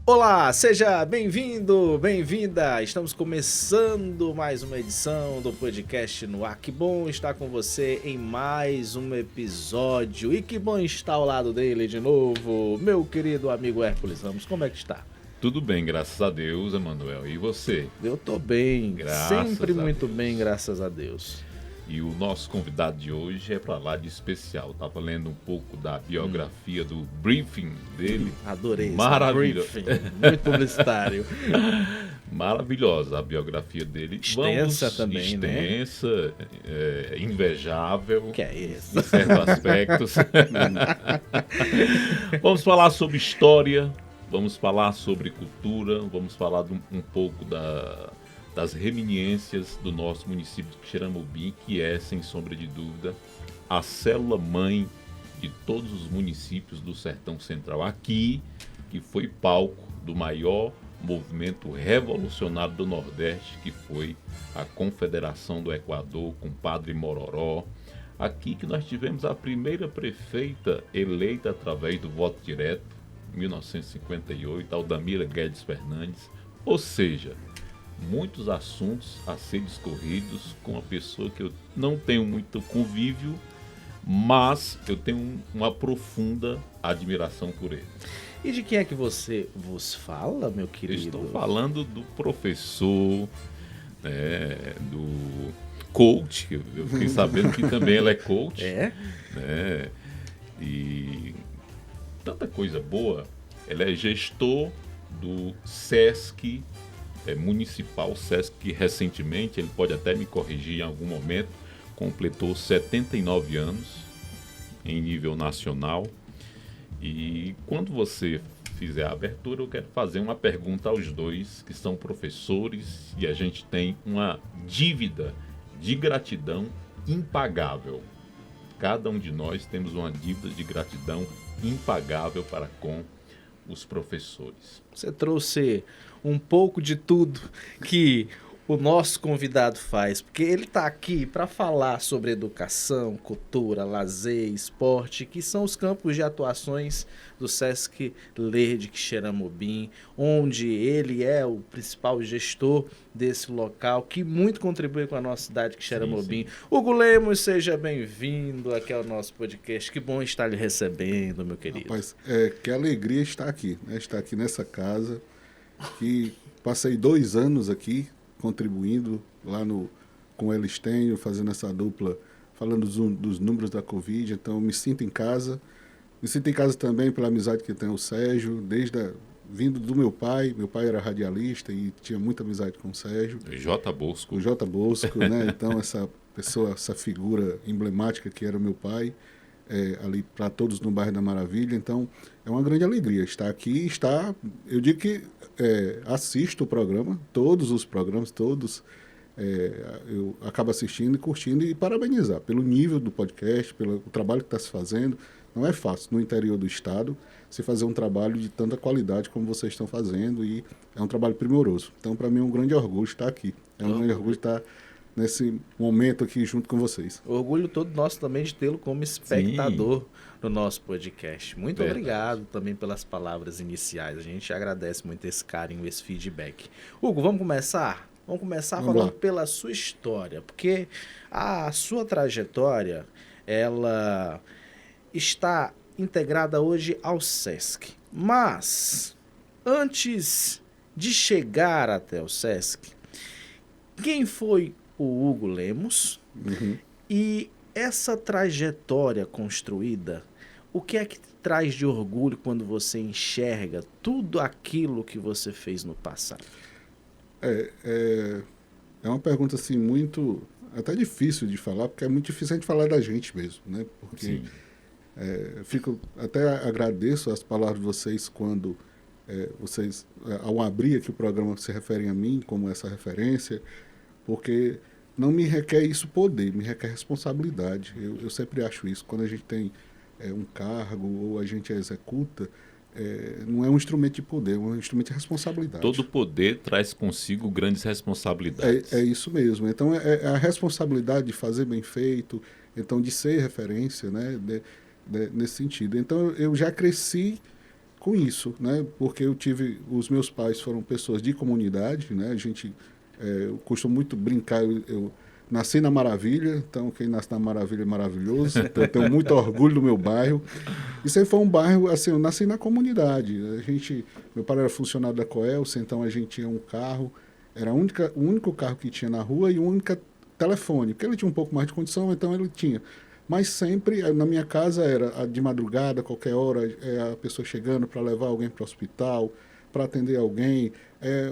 Olá, seja bem-vindo, bem-vinda. Estamos começando mais uma edição do podcast no ar. Que bom estar com você em mais um episódio e que bom estar ao lado dele de novo, meu querido amigo Hércules Ramos. Como é que está? Tudo bem, graças a Deus, Emanuel. E você? Eu tô bem, Graças sempre a muito Deus. bem, graças a Deus. E o nosso convidado de hoje é para lá de especial. Estava lendo um pouco da biografia do briefing dele. Adorei esse Maravilhoso. briefing, muito publicitário. Maravilhosa a biografia dele. Extensa também, né? Extensa, invejável. Que é isso? Em certos aspectos. Vamos falar sobre história, vamos falar sobre cultura, vamos falar um pouco das reminiscências do nosso município de Xeramobim, que é, sem sombra de dúvida, a célula-mãe de todos os municípios do Sertão Central. Aqui, que foi palco do maior movimento revolucionário do Nordeste, que foi a Confederação do Equador, com Padre Mororó. Aqui que nós tivemos a primeira prefeita eleita através do voto direto, em 1958, Aldamira Guedes Fernandes. Ou seja, muitos assuntos a ser discorridos com uma pessoa que eu não tenho muito convívio, mas eu tenho uma profunda admiração por ele. E de quem é que você vos fala, meu Eu querido? estou falando do professor, do coach, eu fiquei sabendo que também ela é coach, É? né? E tanta coisa boa. Ela é gestor do SESC municipal, SESC, que recentemente, ele pode até me corrigir em algum momento, completou 79 anos em nível nacional. E quando você fizer a abertura, eu quero fazer uma pergunta aos dois, que são professores, e a gente tem uma dívida de gratidão impagável. Cada um de nós temos uma dívida de gratidão impagável para com os professores. Você trouxe um pouco de tudo que o nosso convidado faz, porque ele está aqui para falar sobre educação, cultura, lazer, esporte, que são os campos de atuações do Sesc Ler de Xeramobim, onde ele é o principal gestor desse local, que muito contribui com a nossa cidade de Xeramobim. Hugo Lemos, seja bem-vindo aqui ao nosso podcast. Que bom estar lhe recebendo, meu querido. Rapaz, que alegria estar aqui, né? Estar aqui nessa casa, que passei 2 anos aqui, contribuindo lá com o Elistênio, fazendo essa dupla, falando dos números da Covid. Então, me sinto em casa. Me sinto em casa também pela amizade que tem o Sérgio, vindo do meu pai. Meu pai era radialista e tinha muita amizade com o Sérgio. J. Bosco. O J. Bosco, né? Então, essa pessoa, essa figura emblemática que era o meu pai, ali para todos no bairro da Maravilha. Então, é uma grande alegria estar aqui. Eu digo que assisto o programa, todos os programas, eu acabo assistindo e curtindo e parabenizar pelo nível do podcast, pelo trabalho que está se fazendo. Não é fácil no interior do estado se fazer um trabalho de tanta qualidade como vocês estão fazendo, e é um trabalho primoroso. Então, para mim, é um grande orgulho estar aqui. É um grande orgulho estar nesse momento aqui junto com vocês. Orgulho todo nosso também de tê-lo como espectador no nosso podcast. Muito Verdade. obrigado também pelas palavras iniciais. A gente agradece muito esse carinho, esse feedback. Hugo, vamos começar? Vamos começar falando pela sua história, porque a sua trajetória, ela está integrada hoje ao Sesc. Mas, antes de chegar até o Sesc, quem foi o Hugo Lemos? E essa trajetória construída, o que é que traz de orgulho quando você enxerga tudo aquilo que você fez no passado? É uma pergunta assim muito, até difícil de falar, porque é muito difícil a gente falar da gente mesmo, né? Porque até agradeço as palavras de vocês quando vocês, ao abrir aqui o programa, se referem a mim como essa referência, porque não me requer isso poder, me requer responsabilidade. Eu sempre acho isso. Quando a gente tem um cargo ou a gente executa, não é um instrumento de poder, é um instrumento de responsabilidade. Todo poder traz consigo grandes responsabilidades. É isso mesmo. Então, é a responsabilidade de fazer bem feito, então de ser referência, né, nesse sentido. Então, eu já cresci com isso, né? Porque os meus pais foram pessoas de comunidade, né? Eu costumo muito brincar, eu nasci na Maravilha, então quem nasce na Maravilha é maravilhoso, então eu tenho muito orgulho do meu bairro. Isso aí foi um bairro, assim, eu nasci na comunidade. Meu pai era funcionário da Coelce, então a gente tinha um carro, era o único carro que tinha na rua e o único telefone, porque ele tinha um pouco mais de condição, então ele tinha. Mas sempre, na minha casa, era de madrugada, qualquer hora, a pessoa chegando para levar alguém para o hospital, para atender alguém.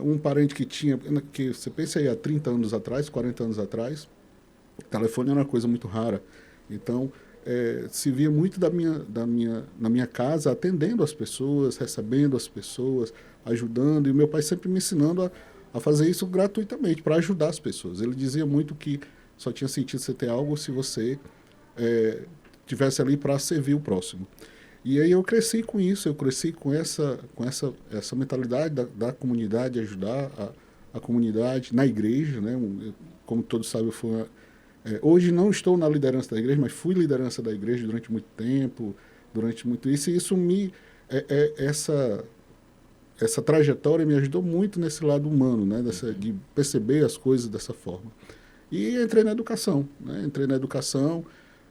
Um parente que você pensa aí há 30 anos atrás, 40 anos atrás, o telefone era uma coisa muito rara. Então, se via muito na minha casa atendendo as pessoas, recebendo as pessoas, ajudando. E meu pai sempre me ensinando a fazer isso gratuitamente, para ajudar as pessoas. Ele dizia muito que só tinha sentido você ter algo se você tivesse ali para servir o próximo. E aí eu cresci com isso, eu cresci com essa mentalidade da comunidade, ajudar a comunidade na igreja, né? Como todos sabem, hoje não estou na liderança da igreja, mas fui liderança da igreja durante muito tempo, e isso essa trajetória me ajudou muito nesse lado humano, né? De perceber as coisas dessa forma. E entrei na educação, né?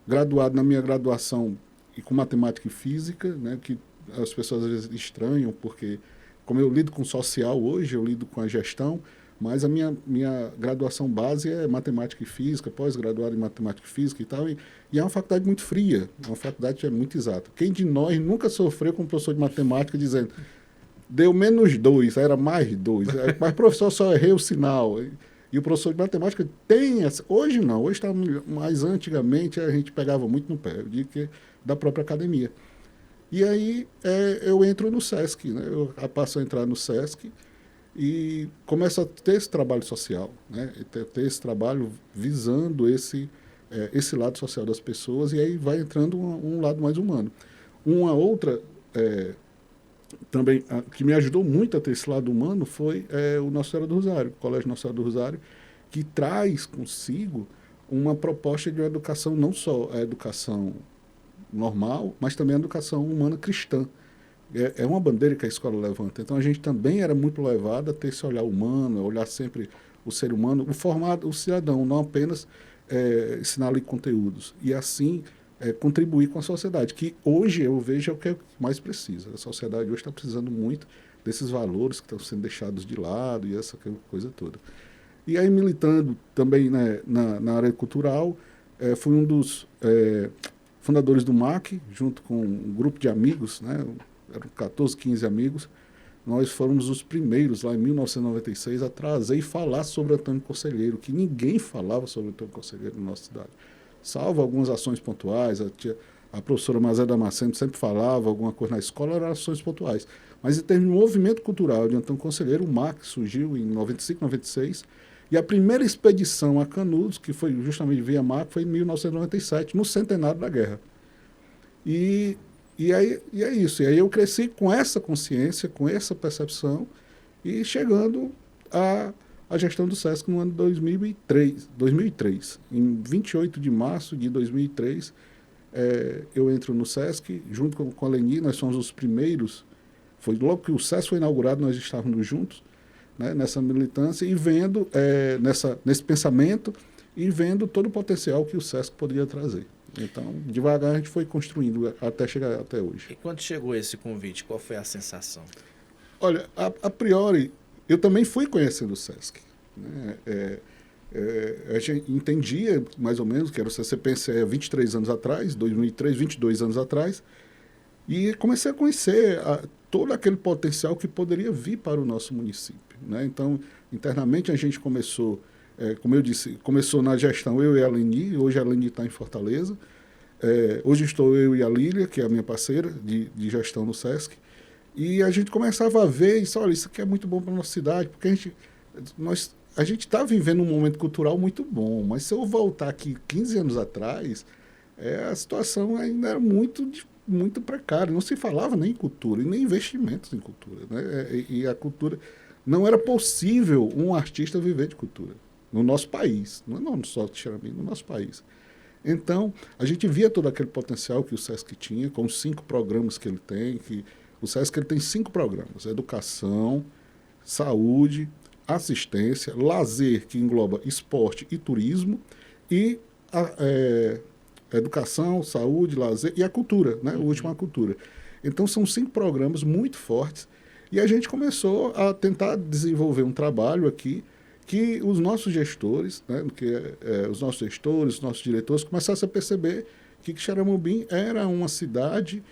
Graduado na minha graduação e com matemática e física, né? Que as pessoas às vezes estranham, porque como eu lido com social hoje, eu lido com a gestão, mas a minha graduação base é matemática e física, pós-graduado em matemática e física e tal, e é uma faculdade muito fria, uma faculdade que é muito exata. Quem de nós nunca sofreu com um professor de matemática dizendo deu -2, era +2, mas o professor só errei o sinal. E o professor de matemática tem essa. Hoje não, hoje está mais antigamente, a gente pegava muito no pé, eu digo que da própria academia. E aí eu entro no SESC, né? Eu passo a entrar no SESC e começo a ter esse trabalho social, né? Ter esse trabalho visando esse lado social das pessoas, e aí vai entrando um lado mais humano. Uma outra também que me ajudou muito a ter esse lado humano foi o Nossa Senhora do Rosário, o Colégio Nossa Senhora do Rosário, que traz consigo uma proposta de uma educação, não só a educação normal, mas também a educação humana cristã. É uma bandeira que a escola levanta. Então a gente também era muito levado a ter esse olhar humano, olhar sempre o ser humano, o cidadão, não apenas ensinar ali conteúdos. E assim contribuir com a sociedade, que hoje eu vejo é o que mais precisa. A sociedade hoje está precisando muito desses valores que estão sendo deixados de lado e essa coisa toda. E aí, militando também, né, na área cultural, fui um dos fundadores do MAC, junto com um grupo de amigos, né, eram 14, 15 amigos. Nós fomos os primeiros, lá em 1996, a trazer e falar sobre Antônio Conselheiro, que ninguém falava sobre Antônio Conselheiro na nossa cidade. Salvo algumas ações pontuais, a professora Mazé Damasceno sempre falava alguma coisa na escola, eram ações pontuais. Mas em termos de movimento cultural de Antônio Conselheiro, o MAC surgiu em 95, 96, e a primeira expedição a Canudos, que foi justamente via MAC, foi em 1997, no centenário da guerra. E é isso. E aí eu cresci com essa consciência, com essa percepção, e chegando a gestão do SESC no ano de 2003. Em 28 de março de 2003, eu entro no SESC, junto com a Leni, nós somos os primeiros. Foi logo que o SESC foi inaugurado, nós estávamos juntos, né, nessa militância, e vendo, nesse pensamento, e vendo todo o potencial que o SESC poderia trazer. Então, devagar a gente foi construindo até chegar até hoje. E quando chegou esse convite, qual foi a sensação? Olha, a priori, eu também fui conhecendo o SESC. Né? A gente entendia, mais ou menos, que era o CCPC há 23 anos atrás, 2003, 22 anos atrás, e comecei a conhecer todo aquele potencial que poderia vir para o nosso município. Né? Então, internamente a gente começou, como eu disse, começou na gestão eu e a Leni, hoje a Leni está em Fortaleza, hoje estou eu e a Lília, que é a minha parceira de gestão no SESC, e a gente começava a ver isso, olha, isso aqui é muito bom para a nossa cidade, porque a gente está vivendo um momento cultural muito bom, mas se eu voltar aqui 15 anos atrás, a situação ainda era muito precária, não se falava nem em cultura, e nem investimentos em cultura. Né? E a cultura, não era possível um artista viver de cultura, no nosso país, não só de Xerém, no nosso país. Então, a gente via todo aquele potencial que o SESC tinha, com os 5 programas que ele tem, O SESC ele tem 5 programas: educação, saúde, assistência, lazer, que engloba esporte e turismo, e educação, saúde, lazer e a cultura, né? O último é a cultura. Então, são 5 programas muito fortes e a gente começou a tentar desenvolver um trabalho aqui que os nossos gestores, né? Os nossos diretores começassem a perceber que Xeramobim era uma cidade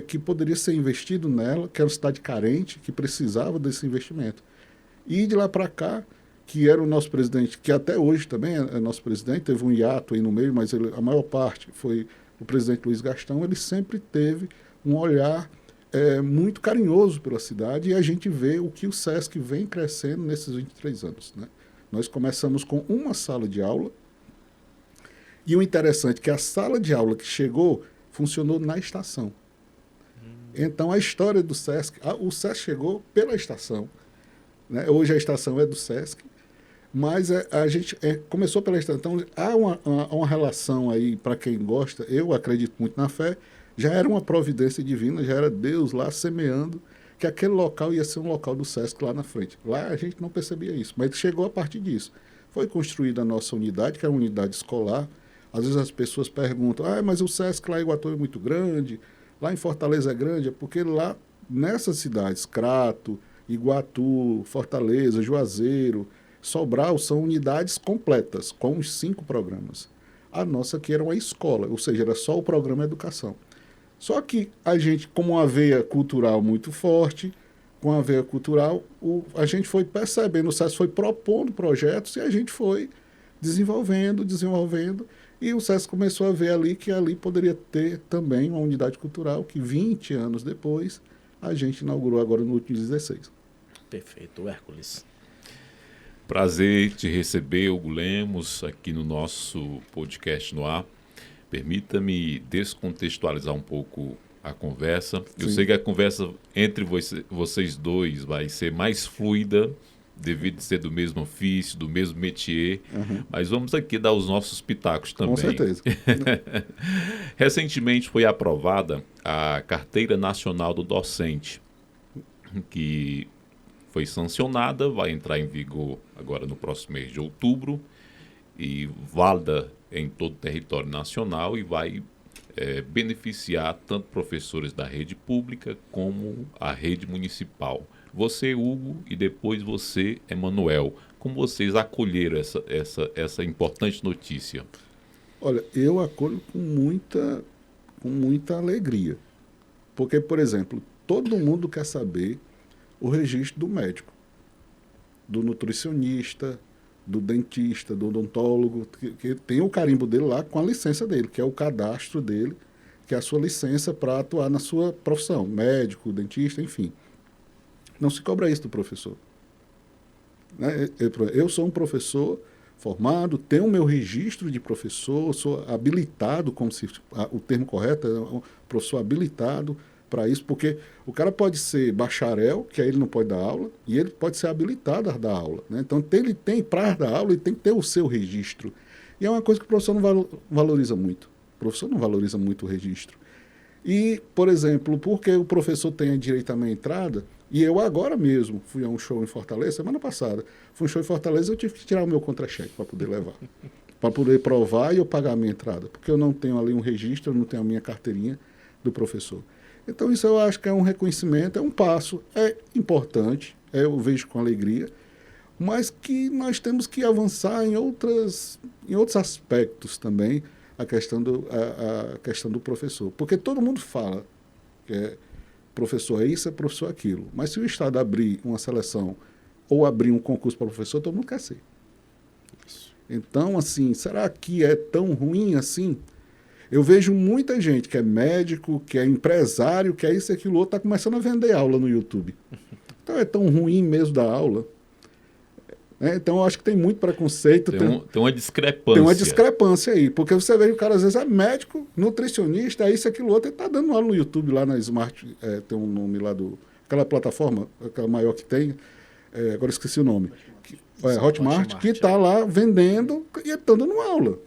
que poderia ser investido nela, que era uma cidade carente, que precisava desse investimento. E de lá para cá, que era o nosso presidente, que até hoje também é nosso presidente, teve um hiato aí no meio, mas a maior parte foi o presidente Luiz Gastão, ele sempre teve um olhar muito carinhoso pela cidade, e a gente vê o que o SESC vem crescendo nesses 23 anos. Né? Nós começamos com uma sala de aula, e o interessante é que a sala de aula que chegou funcionou na estação. Então, a história do SESC, o SESC chegou pela estação, né? Hoje a estação é do SESC, mas a gente começou pela estação. Então, há uma relação aí, para quem gosta, eu acredito muito na fé, já era uma providência divina, já era Deus lá semeando que aquele local ia ser um local do SESC lá na frente. Lá a gente não percebia isso, mas chegou a partir disso. Foi construída a nossa unidade, que é uma unidade escolar. Às vezes as pessoas perguntam, mas o SESC lá em Iguatu é muito grande, lá em Fortaleza é grande, é porque lá nessas cidades, Crato, Iguatu, Fortaleza, Juazeiro, Sobral, são unidades completas, com os 5 programas. A nossa aqui era uma escola, ou seja, era só o programa Educação. Só que a gente, com uma veia cultural muito forte, com a veia cultural, a gente foi percebendo, o SESC foi propondo projetos e a gente foi desenvolvendo, e o SESC começou a ver ali que ali poderia ter também uma unidade cultural que 20 anos depois a gente inaugurou agora no último 16. Perfeito, Hércules. Prazer te receber, Hugo Lemos, aqui no nosso podcast no ar. Permita-me descontextualizar um pouco a conversa. Sim. Eu sei que a conversa entre vocês dois vai ser mais fluida, devido a ser do mesmo ofício, do mesmo métier, mas vamos aqui dar os nossos pitacos também. Com certeza. Recentemente foi aprovada a Carteira Nacional do Docente, que foi sancionada, vai entrar em vigor agora no próximo mês de outubro e válida em todo o território nacional e vai beneficiar tanto professores da rede pública como a rede municipal. Você, Hugo, e depois você, Emanuel. Como vocês acolheram essa importante notícia? Olha, eu acolho com muita alegria. Porque, por exemplo, todo mundo quer saber o registro do médico, do nutricionista, do dentista, do odontólogo, que tem o carimbo dele lá com a licença dele, que é o cadastro dele, que é a sua licença para atuar na sua profissão, médico, dentista, enfim. Não se cobra isso do professor. Né? Eu sou um professor formado, tenho o meu registro de professor, sou habilitado, como se o termo correto é um professor habilitado para isso, porque o cara pode ser bacharel, que aí ele não pode dar aula, e ele pode ser habilitado a dar aula. Né? Então, ele tem, para dar aula, ele tem que ter o seu registro. E é uma coisa que o professor não valoriza muito. O professor não valoriza muito o registro. E, por exemplo, porque o professor tem direito à minha entrada, e eu agora mesmo fui a um show em Fortaleza, semana passada, fui a um show em Fortaleza, eu tive que tirar o meu contra-cheque para poder levar, para poder provar e eu pagar a minha entrada, porque eu não tenho ali um registro, eu não tenho a minha carteirinha do professor. Então isso eu acho que é um reconhecimento, é um passo, é importante, eu vejo com alegria, mas que nós temos que avançar em outros aspectos também, a questão do professor. Porque todo mundo fala que professor é isso, é professor aquilo. Mas se o Estado abrir uma seleção ou abrir um concurso para professor, todo mundo quer ser. Então, assim, será que é tão ruim assim? Eu vejo muita gente que é médico, que é empresário, que é isso e aquilo outro, está começando a vender aula no YouTube. Então é tão ruim mesmo dar aula. Então eu acho que tem muito preconceito. Tem uma discrepância. Tem uma discrepância aí, porque você vê que o cara às vezes é médico, nutricionista, é isso, aquilo outro, ele está dando aula no YouTube lá na Smart, tem um nome lá aquela plataforma, aquela maior que tem, agora esqueci o nome, Hotmart, que está lá vendendo e está dando aula.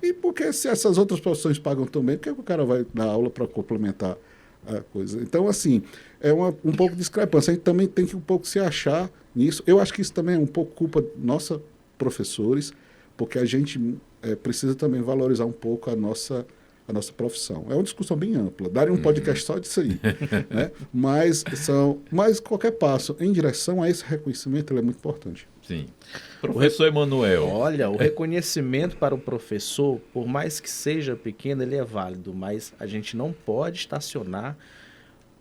E porque se essas outras profissões pagam tão bem, por que o cara vai dar aula para complementar a coisa. Então, assim, é um pouco de discrepância. A gente também tem que um pouco se achar nisso. Eu acho que isso também é um pouco culpa nossa, professores, porque a gente precisa também valorizar um pouco a nossa profissão. É uma discussão bem ampla. Daria um podcast só disso aí. Né? Mas qualquer passo em direção a esse reconhecimento ele é muito importante. Sim. Professor Emanuel. Olha, o reconhecimento para o professor, por mais que seja pequeno, ele é válido, mas a gente não pode estacionar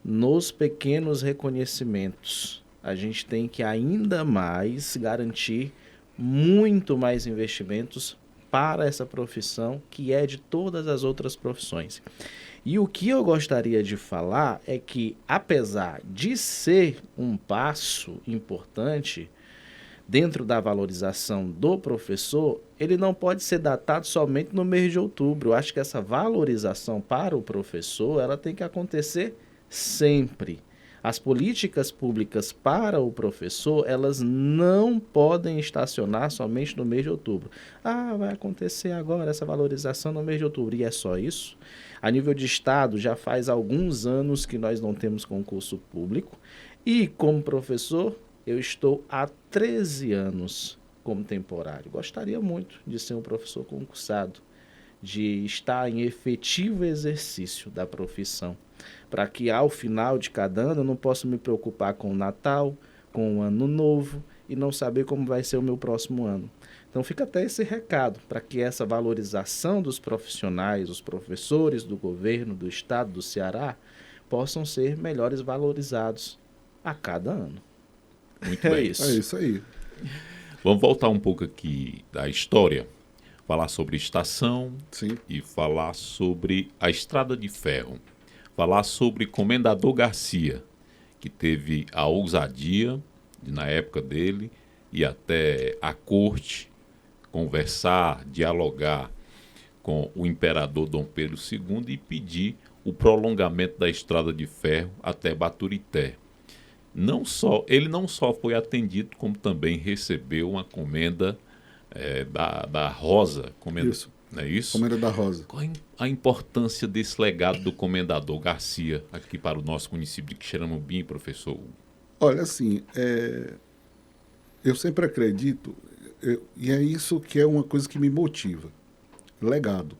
nos pequenos reconhecimentos. A gente tem que ainda mais garantir muito mais investimentos para essa profissão, que é de todas as outras profissões. E o que eu gostaria de falar é que, apesar de ser um passo importante dentro da valorização do professor, ele não pode ser datado somente no mês de outubro. Eu acho que essa valorização para o professor, ela tem que acontecer sempre. As políticas públicas para o professor, elas não podem estacionar somente no mês de outubro. Vai acontecer agora essa valorização no mês de outubro. E é só isso? A nível de Estado, já faz alguns anos que nós não temos concurso público. E, como professor, eu estou há 13 anos como temporário. Gostaria muito de ser um professor concursado, de estar em efetivo exercício da profissão, para que ao final de cada ano eu não possa me preocupar com o Natal, com o Ano Novo e não saber como vai ser o meu próximo ano. Então fica até esse recado para que essa valorização dos profissionais, os professores do governo, do estado do Ceará, possam ser melhores valorizados a cada ano. Muito bem. É isso aí. Vamos voltar um pouco aqui da história, falar sobre estação. Sim. E falar sobre a Estrada de Ferro. Falar sobre Comendador Garcia, que teve a ousadia, na época dele, ir até a corte, conversar, dialogar com o imperador Dom Pedro II e pedir o prolongamento da Estrada de Ferro até Baturité. Ele não só foi atendido, como também recebeu uma comenda da Rosa. Isso. Não é isso? Comenda da Rosa. Qual a importância desse legado do Comendador Garcia aqui para o nosso município de Quixeramobim, professor? Olha, assim, eu sempre acredito, e é isso que é uma coisa que me motiva, legado.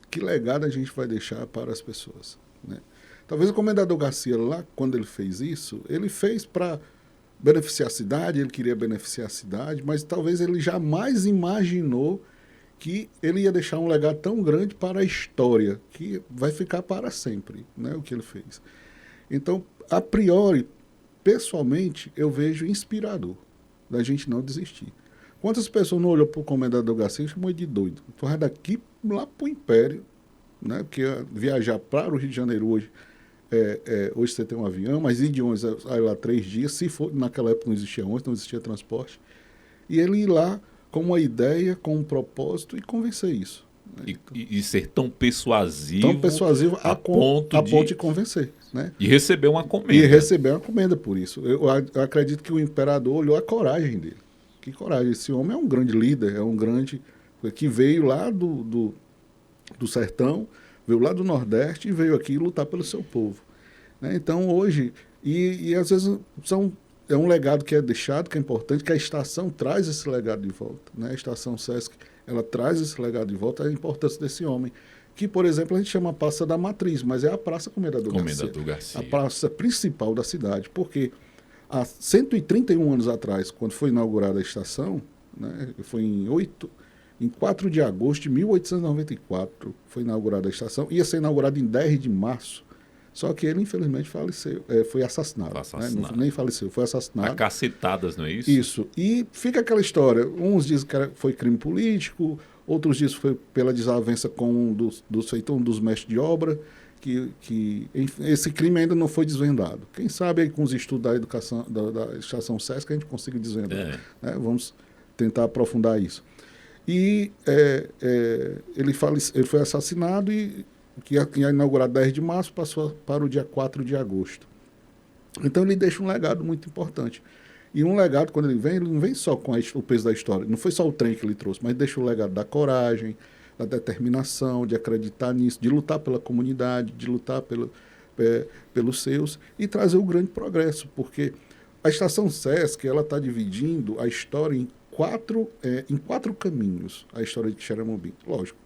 Que legado a gente vai deixar para as pessoas, né? Talvez o Comendador Garcia, lá, quando ele fez isso, ele fez para beneficiar a cidade, ele queria beneficiar a cidade, mas talvez ele jamais imaginou que ele ia deixar um legado tão grande para a história, que vai ficar para sempre, né, o que ele fez. Então, a priori, pessoalmente, eu vejo inspirador da gente não desistir. Quantas pessoas não olhou para o Comendador Garcia e chamou de doido? Vai daqui lá para o Império, né, porque viajar para o Rio de Janeiro hoje, hoje você tem um avião, mas ir de ônibus aí lá 3 dias, se for, naquela época não existia ônibus, não existia transporte, e ele ir lá com uma ideia, com um propósito e convencer isso. Né? E ser tão persuasivo, a ponto de convencer. Né? E receber uma comenda. E receber uma comenda por isso. Eu acredito que o imperador olhou a coragem dele. Que coragem. Esse homem é um grande líder, é um grande... que veio lá do sertão, veio lá do Nordeste e veio aqui lutar pelo seu povo. Né? Então, hoje... E às vezes é um legado que é deixado, que é importante, que a estação traz esse legado de volta. Né? A estação Sesc, ela traz esse legado de volta, a importância desse homem. Que, por exemplo, a gente chama a Praça da Matriz, mas é a Praça Comendador Garcia. A praça principal da cidade, porque há 131 anos atrás, quando foi inaugurada a estação, né, foi em 4 de agosto de 1894, foi inaugurada a estação, ia ser inaugurada em 10 de março, só que ele, infelizmente, faleceu, foi assassinado. Né? Não, nem faleceu, foi assassinado. Acacetadas, não é isso? Isso. E fica aquela história, uns dizem que foi crime político, outros dizem que foi pela desavença com um dos mestres de obra, que esse crime ainda não foi desvendado. Quem sabe aí com os estudos da educação, da estação Sesc, a gente consiga desvendar. Né? Vamos tentar aprofundar isso. E ele foi assassinado e que ia inaugurar 10 de março, passou para o dia 4 de agosto. Então ele deixa um legado muito importante. E um legado, quando ele não vem só com o peso da história, não foi só o trem que ele trouxe, mas deixa o legado da coragem, da determinação, de acreditar nisso, de lutar pela comunidade, de lutar pelos seus e trazer o grande progresso, porque a Estação Sesc ela está dividindo a história em quatro caminhos, a história de Quixeramobim. Lógico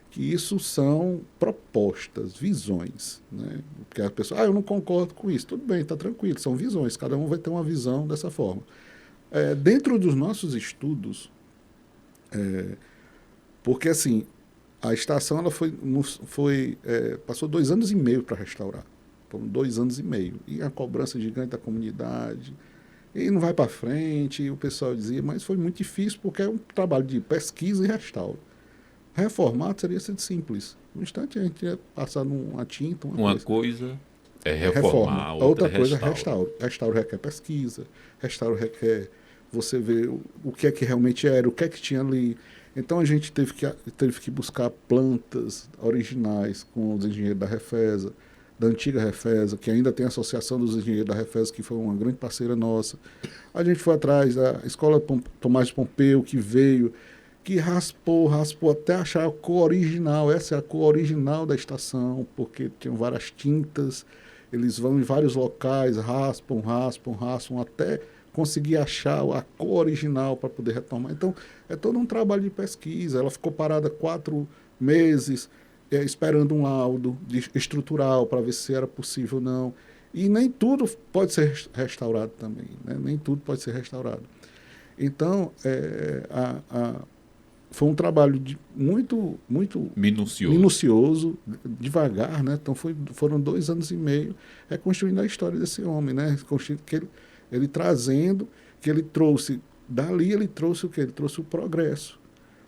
que isso são propostas, visões, né? Porque a pessoa, eu não concordo com isso. Tudo bem, está tranquilo, são visões, cada um vai ter uma visão dessa forma. Dentro dos nossos estudos, porque assim, a estação ela passou 2 anos e meio para restaurar. Foram 2 anos e meio. E a cobrança gigante da comunidade, e não vai para frente, e o pessoal dizia, mas foi muito difícil porque é um trabalho de pesquisa e restauro. Reformar teria sido simples. No instante a gente ia passar numa tinta, uma coisa é reformar, outra coisa é restauro. Restauro requer pesquisa, restauro requer você ver o que é que realmente era, o que é que tinha ali. Então a gente teve que buscar plantas originais com os engenheiros da Refesa, da antiga Refesa, que ainda tem a Associação dos Engenheiros da Refesa, que foi uma grande parceira nossa. A gente foi atrás da Escola Tomás de Pompeu, que veio, que raspou até achar a cor original. Essa é a cor original da estação, porque tinham várias tintas, eles vão em vários locais, raspam, até conseguir achar a cor original para poder retomar. Então, é todo um trabalho de pesquisa. Ela ficou parada 4 meses, esperando um laudo estrutural para ver se era possível ou não. E nem tudo pode ser restaurado também, né? Nem tudo pode ser restaurado. Então, foi um trabalho muito minucioso, devagar, né? Então foram 2 anos e meio reconstruindo a história desse homem, né? Ele trazendo, que ele trouxe, dali ele trouxe o quê? Ele trouxe o progresso.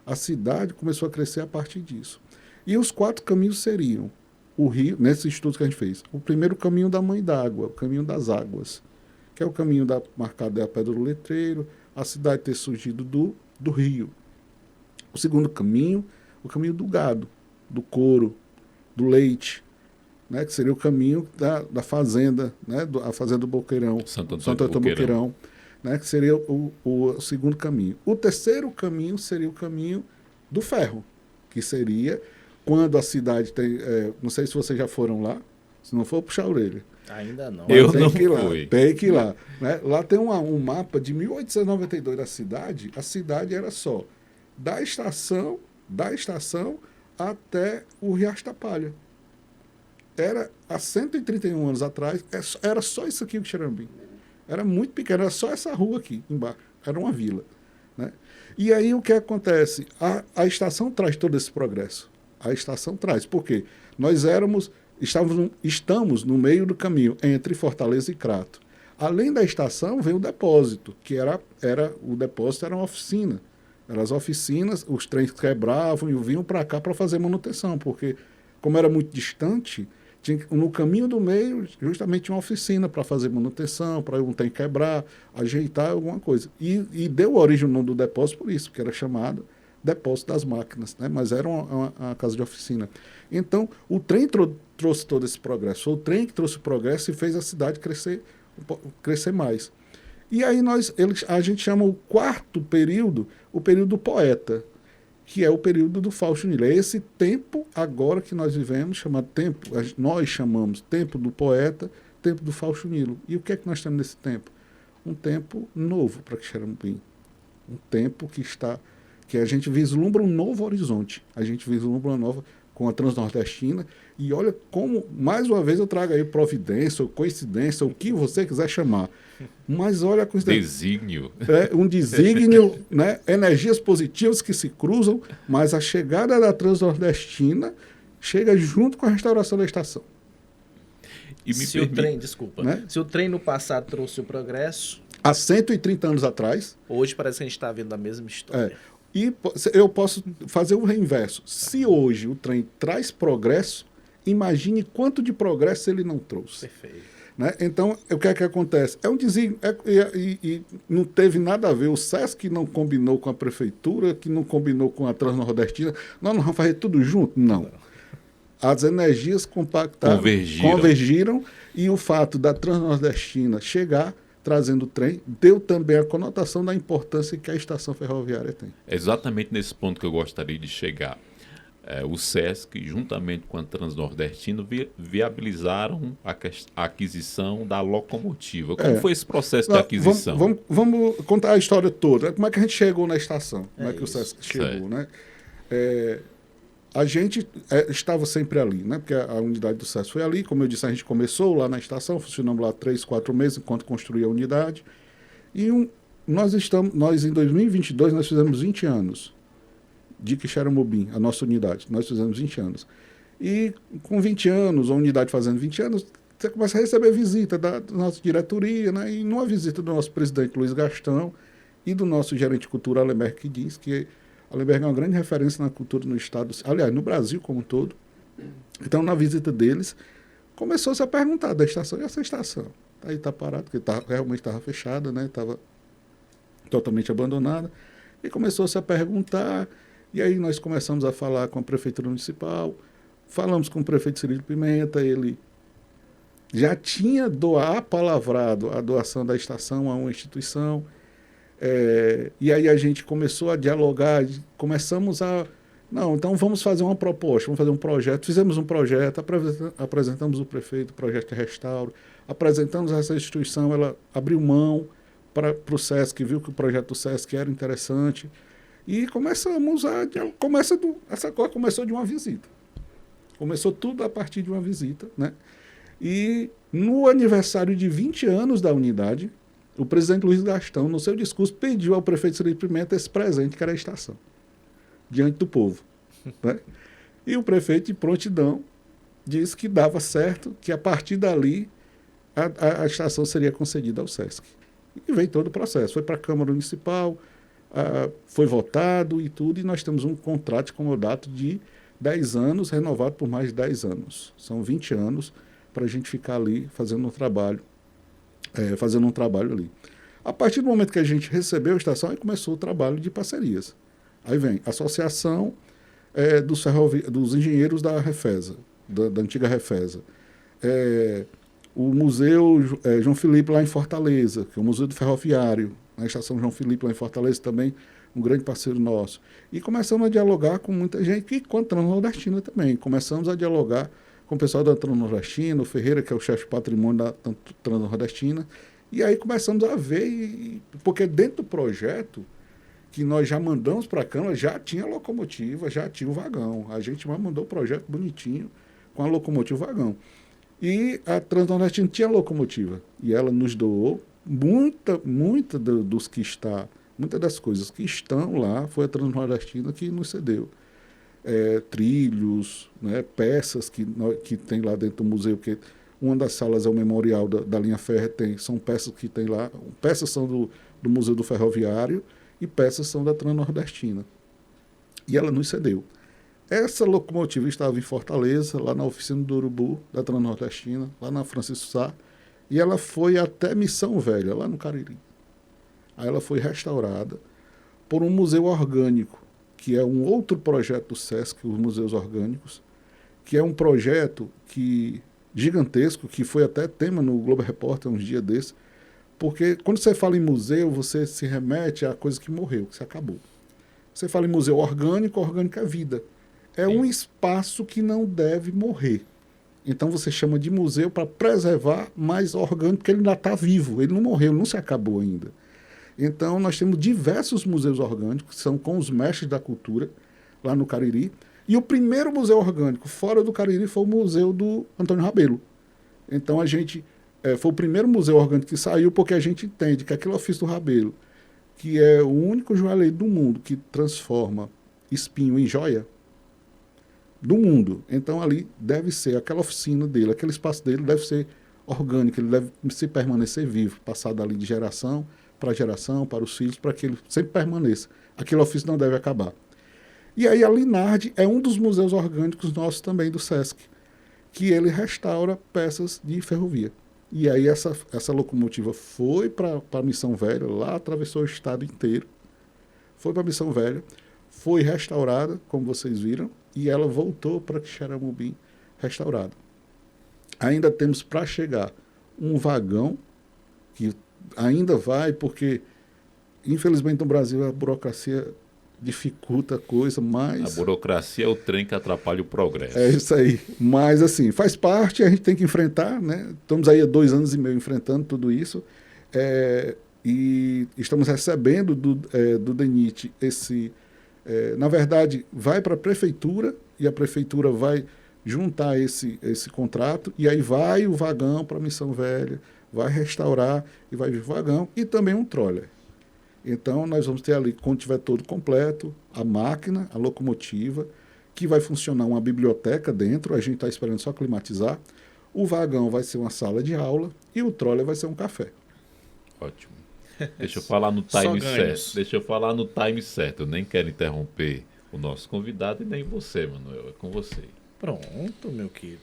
A cidade começou a crescer a partir disso. E os 4 caminhos seriam o rio, nesses estudos que a gente fez. O primeiro caminho da Mãe d'Água, o caminho das águas, que é o caminho marcado da Pedra do Letreiro, a cidade ter surgido do rio. O segundo caminho, o caminho do gado, do couro, do leite, né, que seria o caminho da fazenda, né, a fazenda do Boqueirão, Santo Antônio do Boqueirão, né, que seria o segundo caminho. O terceiro caminho seria o caminho do ferro, que seria quando a cidade tem, não sei se vocês já foram lá, se não for, puxar a orelha. Ainda não. Eu não fui. Tem que ir lá. Né? Lá tem um mapa de 1892 da cidade. A cidade era só da estação até o Riacho da Palha. Era há 131 anos atrás, era só isso aqui o Quixeramobim. Era muito pequeno, era só essa rua aqui embaixo. Era uma vila. Né? E aí o que acontece? A estação traz todo esse progresso. A estação traz. Por quê? Nós estamos no meio do caminho entre Fortaleza e Crato. Além da estação, vem o depósito, que o depósito era uma oficina. Eram as oficinas, os trens quebravam e vinham para cá para fazer manutenção, porque, como era muito distante, no caminho do meio, justamente tinha uma oficina para fazer manutenção, para um trem quebrar, ajeitar alguma coisa. E deu origem o nome do depósito por isso, que era chamado Depósito das Máquinas, né? Mas era uma casa de oficina. Então, o trem trouxe todo esse progresso. Foi o trem que trouxe o progresso e fez a cidade crescer mais. E aí a gente chama o 4º período, o período do poeta, que é o período do Fausto Nilo. É esse tempo agora que nós vivemos, nós chamamos tempo do poeta, tempo do Fausto Nilo. E o que é que nós temos nesse tempo? Um tempo novo para Quixeramobim. Um tempo que a gente vislumbra um novo horizonte. A gente vislumbra uma nova com a Transnordestina. E olha como, mais uma vez, eu trago aí providência, ou coincidência, ou o que você quiser chamar. Mas olha a coincidência. Desígnio. Um desígnio, né? Energias positivas que se cruzam, mas a chegada da Transnordestina chega junto com a restauração da estação. Se o trem no passado trouxe o progresso... Há 130 anos atrás... Hoje parece que a gente está vendo a mesma história. E eu posso fazer o inverso. Se hoje o trem traz progresso, imagine quanto de progresso ele não trouxe. Perfeito. Né? Então, o que é que acontece? É um desígnio, e não teve nada a ver. O SESC não combinou com a prefeitura, que não combinou com a Transnordestina. Nós não vamos fazer tudo junto? Não. As energias convergiram, e o fato da Transnordestina chegar trazendo o trem, deu também a conotação da importância que a estação ferroviária tem. Exatamente nesse ponto que eu gostaria de chegar. o SESC, juntamente com a Transnordestina, viabilizaram a aquisição da locomotiva. Como foi esse processo de aquisição? Vamos contar a história toda. Como é que a gente chegou na estação? Como é que o SESC chegou, né? A gente estava sempre ali, né? Porque a unidade do SESC foi ali. Como eu disse, a gente começou lá na estação, funcionamos lá 3, 4 meses enquanto construía a unidade. E nós em 2022, nós fizemos 20 anos de Quixeramobim, a nossa unidade. Nós fizemos 20 anos. E com 20 anos, a unidade fazendo 20 anos, você começa a receber visita da nossa diretoria, né? E numa visita do nosso presidente Luiz Gastão e do nosso gerente de cultura, Alemberg, que diz que Alemberg é uma grande referência na cultura no estado, aliás, no Brasil como um todo. Então, na visita deles, começou-se a perguntar da estação, e essa estação? Aí está parado, porque realmente estava fechada, né? Estava totalmente abandonada. E começou-se a perguntar. E aí nós começamos a falar com a Prefeitura Municipal, falamos com o prefeito Cirilo Pimenta, ele já tinha apalavrado a doação da estação a uma instituição, e aí a gente começou a dialogar, então vamos fazer uma proposta, vamos fazer um projeto, fizemos um projeto, apresentamos o prefeito, o projeto de restauro, apresentamos essa instituição, ela abriu mão para o SESC, viu que o projeto do SESC era interessante, e começamos essa coisa começou de uma visita. Começou tudo a partir de uma visita, né? E no aniversário de 20 anos da unidade, o presidente Luiz Gastão, no seu discurso, pediu ao prefeito Cirilo Pimenta esse presente, que era a estação, diante do povo, né? E o prefeito, de prontidão, disse que dava certo, que a partir dali a estação seria concedida ao SESC. E veio todo o processo. Foi para a Câmara Municipal, foi votado e tudo, e nós temos um contrato de comodato de 10 anos, renovado por mais de 10 anos. São 20 anos para a gente ficar ali fazendo um trabalho ali. A partir do momento que a gente recebeu a estação, aí começou o trabalho de parcerias. Aí vem a Associação dos Engenheiros da Refesa, da antiga Refesa. O Museu João Felipe lá em Fortaleza, que é o Museu do Ferroviário, na Estação João Felipe lá em Fortaleza também, um grande parceiro nosso. E começamos a dialogar com muita gente, e com a Transnordestina também. Começamos a dialogar com o pessoal da Transnordestina, o Ferreira, que é o chefe de patrimônio da Transnordestina, e aí começamos a ver, porque dentro do projeto que nós já mandamos para a Câmara, já tinha locomotiva, já tinha o vagão. A gente mandou o projeto bonitinho, com a locomotiva e o vagão. E a Transnordestina tinha locomotiva, e ela nos doou muitas das coisas que estão lá, foi a Transnordestina que nos cedeu. Trilhos, né, peças que tem lá dentro do museu, que uma das salas é o memorial da linha férrea, são peças que tem lá, peças são do Museu do Ferroviário e peças são da Transnordestina. E ela nos cedeu. Essa locomotiva estava em Fortaleza, lá na oficina do Urubu, da Transnordestina, lá na Francisco Sá, e ela foi até Missão Velha, lá no Cariri. Aí ela foi restaurada por um museu orgânico, que é um outro projeto do SESC, os Museus Orgânicos, que é um projeto gigantesco, que foi até tema no Globo Repórter uns dias desses, porque quando você fala em museu, você se remete a coisa que morreu, que se acabou. Você fala em museu orgânico é vida. É um espaço que não deve morrer. Então você chama de museu para preservar mais orgânico, porque ele ainda está vivo, ele não morreu, não se acabou ainda. Então nós temos diversos museus orgânicos, que são com os mestres da cultura, lá no Cariri. E o primeiro museu orgânico fora do Cariri foi o museu do Antônio Rabelo. Então foi o primeiro museu orgânico que saiu, porque a gente entende que aquele ofício do Rabelo, que é o único joalheiro do mundo que transforma espinho em joia, do mundo. Então ali deve ser, aquela oficina dele, aquele espaço dele deve ser orgânico, ele deve se permanecer vivo, passado ali de geração para os filhos, para que ele sempre permaneça. Aquele ofício não deve acabar. E aí a Linardi é um dos museus orgânicos nossos também do SESC, que ele restaura peças de ferrovia. E aí essa locomotiva foi para a Missão Velha, lá atravessou o estado inteiro, foi para a Missão Velha, foi restaurada, como vocês viram, e ela voltou para Quixeramobim restaurada. Ainda temos para chegar um vagão, que ainda vai, porque infelizmente no Brasil a burocracia dificulta a coisa, mas... A burocracia é o trem que atrapalha o progresso. É isso aí. Mas, assim, faz parte, a gente tem que enfrentar, né? Estamos aí há 2 anos e meio enfrentando tudo isso. E estamos recebendo do DENIT esse... na verdade, vai para a prefeitura e a prefeitura vai juntar esse contrato e aí vai o vagão para a Missão Velha, vai restaurar e vai vir o vagão e também um troller. Então, nós vamos ter ali, quando tiver todo completo, a máquina, a locomotiva, que vai funcionar uma biblioteca dentro, a gente está esperando só climatizar. O vagão vai ser uma sala de aula e o troller vai ser um café. Ótimo. Deixa eu falar no time certo. Eu nem quero interromper o nosso convidado e nem você, Manuel. É com você. Pronto, meu querido.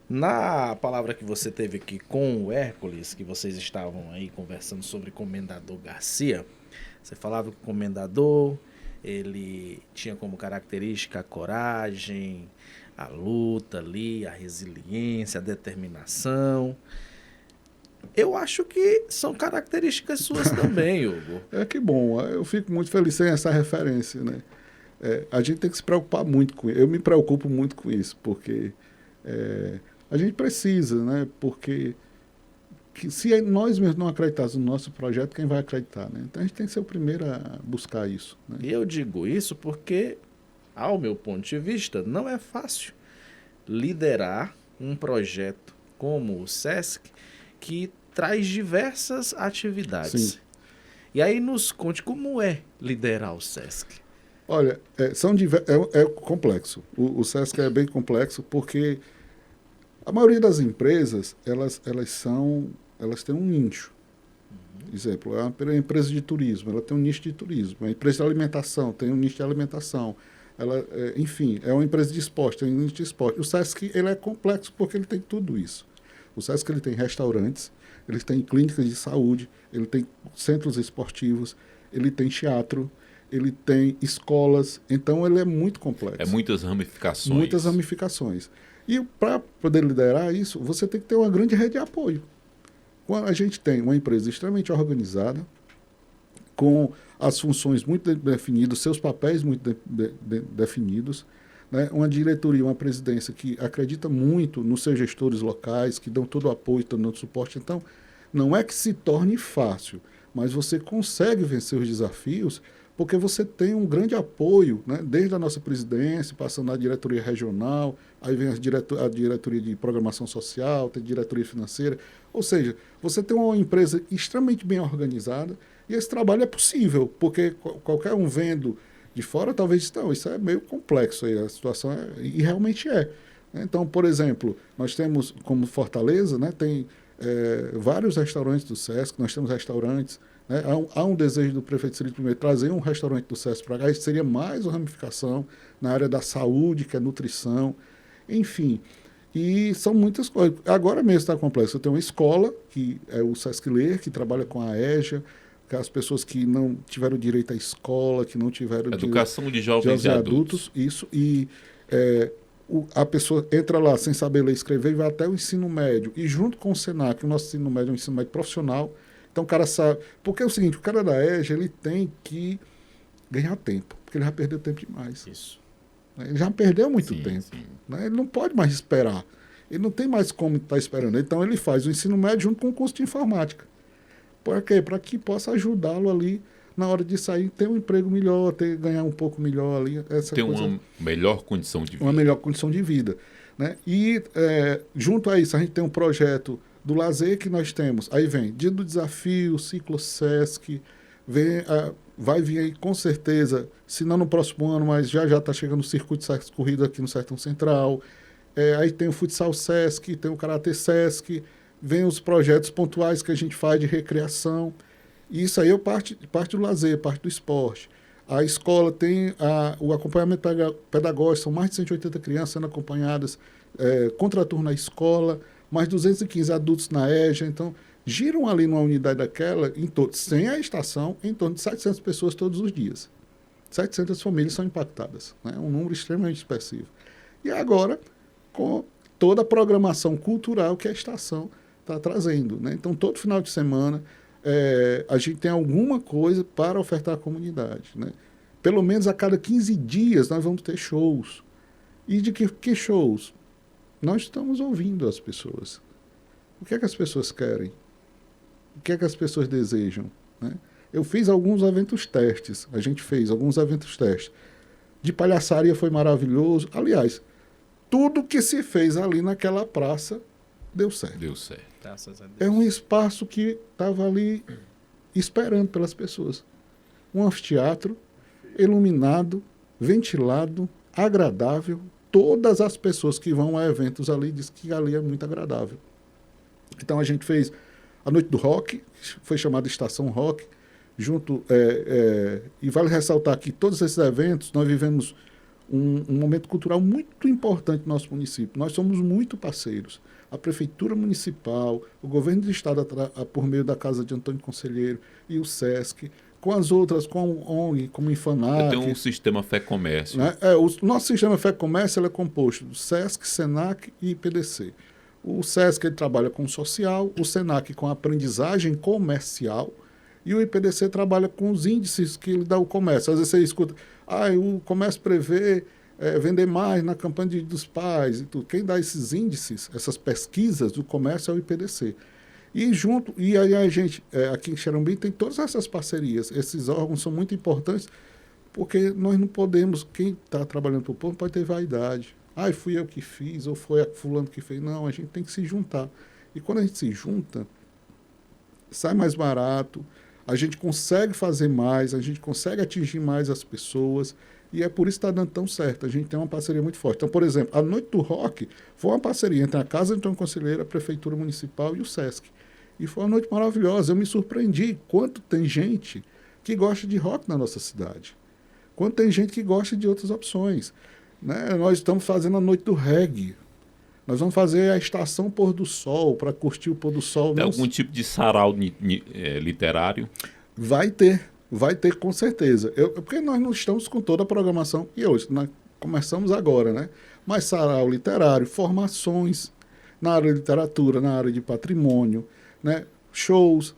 Na palavra que você teve aqui com o Hércules, que vocês estavam aí conversando sobre o Comendador Garcia, você falava que o Comendador, ele tinha como característica a coragem, a luta ali, a resiliência, a determinação. Eu acho que são características suas também, Hugo. Que bom. Eu fico muito feliz sem essa referência, né? A gente tem que se preocupar muito com isso. Eu me preocupo muito com isso, porque a gente precisa, né? Porque se nós mesmos não acreditarmos no nosso projeto, quem vai acreditar, né? Então a gente tem que ser o primeiro a buscar isso, né? E eu digo isso porque, ao meu ponto de vista, não é fácil liderar um projeto como o SESC, que traz diversas atividades. Sim. E aí nos conte como é liderar o SESC. Olha, é complexo. O SESC é bem complexo porque a maioria das empresas, elas têm um nicho. Exemplo, é uma empresa de turismo, ela tem um nicho de turismo. A empresa de alimentação tem um nicho de alimentação. Enfim, é uma empresa de esporte, tem um nicho de esporte. O SESC ele é complexo porque ele tem tudo isso. O SESC ele tem restaurantes, ele tem clínicas de saúde, ele tem centros esportivos, ele tem teatro, ele tem escolas. Então, ele é muito complexo. É muitas ramificações. Muitas ramificações. E para poder liderar isso, você tem que ter uma grande rede de apoio. Quando a gente tem uma empresa extremamente organizada, com as funções muito definidas, seus papéis muito definidos, né? Uma diretoria, uma presidência que acredita muito nos seus gestores locais, que dão todo o apoio, estão dando suporte. Então, não é que se torne fácil, mas você consegue vencer os desafios porque você tem um grande apoio, né? Desde a nossa presidência, passando na diretoria regional, aí vem a diretoria de programação social, tem diretoria financeira. Ou seja, você tem uma empresa extremamente bem organizada e esse trabalho é possível, porque qualquer um vendo de fora talvez não, isso é meio complexo aí, a situação e realmente é. Então, por exemplo, nós temos como Fortaleza, né, tem vários restaurantes do SESC, nós temos restaurantes, né, há um desejo do prefeito Cirilo primeiro trazer um restaurante do SESC para cá, isso seria mais uma ramificação na área da saúde, que é nutrição, enfim. E são muitas coisas. Agora mesmo está complexo. Eu tenho uma escola, que é o SESC Ler, que trabalha com a EJA, as pessoas que não tiveram direito à escola, que não tiveram educação de jovens e adultos. Isso, e a pessoa entra lá sem saber ler e escrever e vai até o ensino médio. E junto com o SENAC, o nosso ensino médio é um ensino médio profissional, então o cara sabe... Porque é o seguinte, o cara da EJA, ele tem que ganhar tempo, porque ele já perdeu tempo demais. Isso. Ele já perdeu muito tempo. Sim. Né? Ele não pode mais esperar. Ele não tem mais como estar esperando. Então ele faz o ensino médio junto com o curso de informática. Por quê? Para que possa ajudá-lo ali na hora de sair, ter um emprego melhor, ganhar um pouco melhor ali. Ter uma melhor condição de vida. Uma melhor condição de vida. Né? E junto a isso, a gente tem um projeto do lazer que nós temos. Aí vem Dia do Desafio, Ciclo SESC, vai vir aí com certeza, se não no próximo ano, mas já está chegando o Circuito SESC Corrida aqui no Sertão Central. Aí tem o Futsal SESC, tem o Karatê SESC, vem os projetos pontuais que a gente faz de recreação. E isso aí é parte do lazer, parte do esporte. A escola tem o acompanhamento pedagógico, são mais de 180 crianças sendo acompanhadas, contraturno na escola, mais 215 adultos na EJA. Então, giram ali numa unidade daquela, sem a estação, em torno de 700 pessoas todos os dias. 700 famílias são impactadas. Né? Um número extremamente expressivo. E agora, com toda a programação cultural que a estação está trazendo. Né? Então, todo final de semana, a gente tem alguma coisa para ofertar à comunidade, né? Pelo menos a cada 15 dias nós vamos ter shows. E de que shows? Nós estamos ouvindo as pessoas. O que é que as pessoas querem? O que é que as pessoas desejam, né? Eu fiz alguns eventos testes. A gente fez alguns eventos testes. De palhaçaria foi maravilhoso. Aliás, tudo que se fez ali naquela praça deu certo. Deu certo. Graças a Deus. É um espaço que estava ali esperando pelas pessoas. Um anfiteatro iluminado, ventilado, agradável. Todas as pessoas que vão a eventos ali dizem que ali é muito agradável. Então a gente fez a Noite do Rock, foi chamada Estação Rock, e vale ressaltar que todos esses eventos nós vivemos um momento cultural muito importante no nosso município. Nós somos muito parceiros. A Prefeitura Municipal, o Governo do Estado, por meio da Casa de Antônio Conselheiro e o SESC, com as outras, com o ONG, como o Infanac. Tem um sistema Fé-Comércio. Né? O nosso sistema Fé-Comércio ele é composto do SESC, SENAC e IPDC. O SESC ele trabalha com o social, o SENAC com a aprendizagem comercial e o IPDC trabalha com os índices que ele dá ao comércio. Às vezes você escuta, o comércio prevê vender mais na campanha dos pais e tudo. Quem dá esses índices, essas pesquisas do comércio é o IPDC. E aí a gente, aqui em Xerambim, tem todas essas parcerias. Esses órgãos são muito importantes porque nós não podemos, quem está trabalhando para o povo pode ter vaidade. Fui eu que fiz, ou foi a fulano que fez. Não, a gente tem que se juntar. E quando a gente se junta, sai mais barato, a gente consegue fazer mais, a gente consegue atingir mais as pessoas, e é por isso que está dando tão certo. A gente tem uma parceria muito forte. Então, por exemplo, a Noite do Rock foi uma parceria entre a Casa de Antônio Conselheiro, a Prefeitura Municipal e o SESC. E foi uma noite maravilhosa. Eu me surpreendi quanto tem gente que gosta de rock na nossa cidade. Quanto tem gente que gosta de outras opções. Né? Nós estamos fazendo a Noite do Reggae. Nós vamos fazer a Estação Pôr do Sol, para curtir o pôr do sol. Tem algum tipo de sarau literário? Vai ter com certeza. Porque nós não estamos com toda a programação. E hoje, nós começamos agora, né? Mas sarau literário, formações na área de literatura, na área de patrimônio, né? Shows,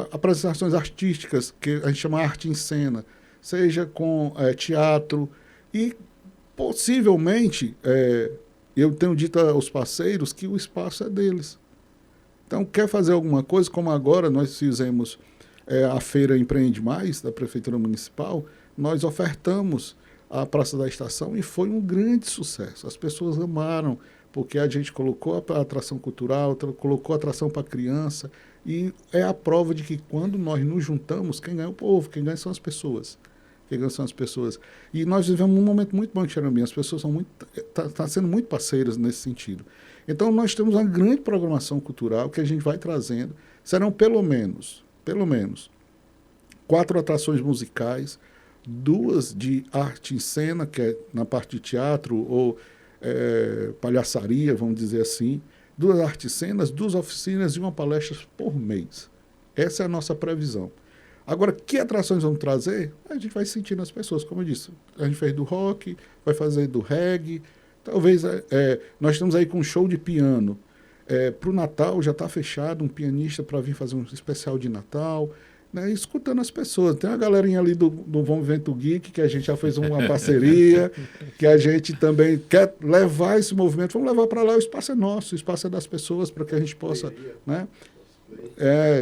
apresentações artísticas, que a gente chama arte em cena, seja com teatro e possivelmente eu tenho dito aos parceiros que o espaço é deles. Então, quer fazer alguma coisa, como agora nós fizemos a Feira Empreende Mais, da Prefeitura Municipal, nós ofertamos a Praça da Estação e foi um grande sucesso. As pessoas amaram, porque a gente colocou a atração cultural, colocou a atração para a criança, e é a prova de que quando nós nos juntamos, quem ganha é o povo, quem ganha são as pessoas. E nós vivemos um momento muito bom em Xerambim, as pessoas são tá sendo muito parceiras nesse sentido. Então nós temos uma grande programação cultural que a gente vai trazendo, serão pelo menos 4 atrações musicais, 2 de arte em cena, que é na parte de teatro ou palhaçaria, vamos dizer assim, 2 artes cenas, 2 oficinas e 1 palestra por mês. Essa é a nossa previsão. Agora, que atrações vamos trazer? A gente vai sentir nas pessoas, como eu disse. A gente fez do rock, vai fazer do reggae. Talvez nós estamos aí com um show de piano. Para o Natal já está fechado um pianista para vir fazer um especial de Natal, né, escutando as pessoas. Tem uma galerinha ali do Vamos Vento Geek, que a gente já fez uma parceria, que a gente também quer levar esse movimento. Vamos levar para lá, o espaço é nosso, o espaço é das pessoas, para que a gente possa... Né,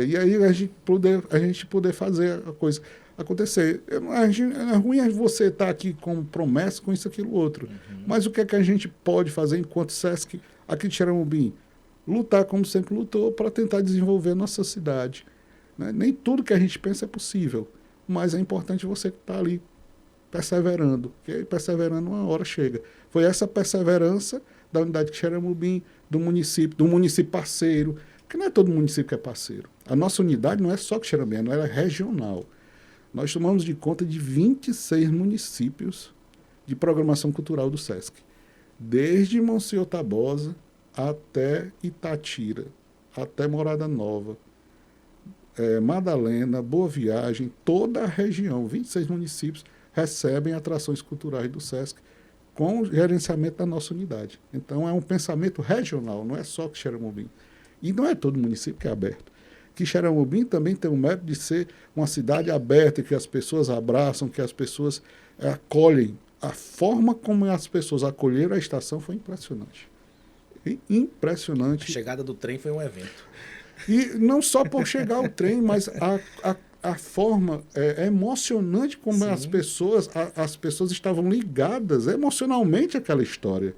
e aí a gente poder fazer a coisa acontecer. É ruim você estar aqui com promessa, com isso, aquilo, outro. Uhum. Mas o que é que a gente pode fazer enquanto SESC aqui de Xerambim? Lutar como sempre lutou para tentar desenvolver a nossa cidade. Né? Nem tudo que a gente pensa é possível, mas é importante você estar ali perseverando, porque perseverando uma hora chega. Foi essa perseverança da unidade de Xerambim, do município parceiro, que não é todo município que é parceiro. A nossa unidade não é só Xerambim, ela é regional. Nós tomamos de conta de 26 municípios de programação cultural do SESC, desde Monsenhor Tabosa até Itatira, até Morada Nova, Madalena, Boa Viagem, toda a região, 26 municípios recebem atrações culturais do SESC com o gerenciamento da nossa unidade. Então é um pensamento regional, não é só Xerambim. E não é todo município que é aberto. que Xeramobim também tem o mérito de ser uma cidade aberta, que as pessoas abraçam, que as pessoas acolhem. A forma como as pessoas acolheram a estação foi impressionante. Impressionante. A chegada do trem foi um evento. E não só por chegar o trem, mas a forma é emocionante como as pessoas estavam ligadas emocionalmente àquela história.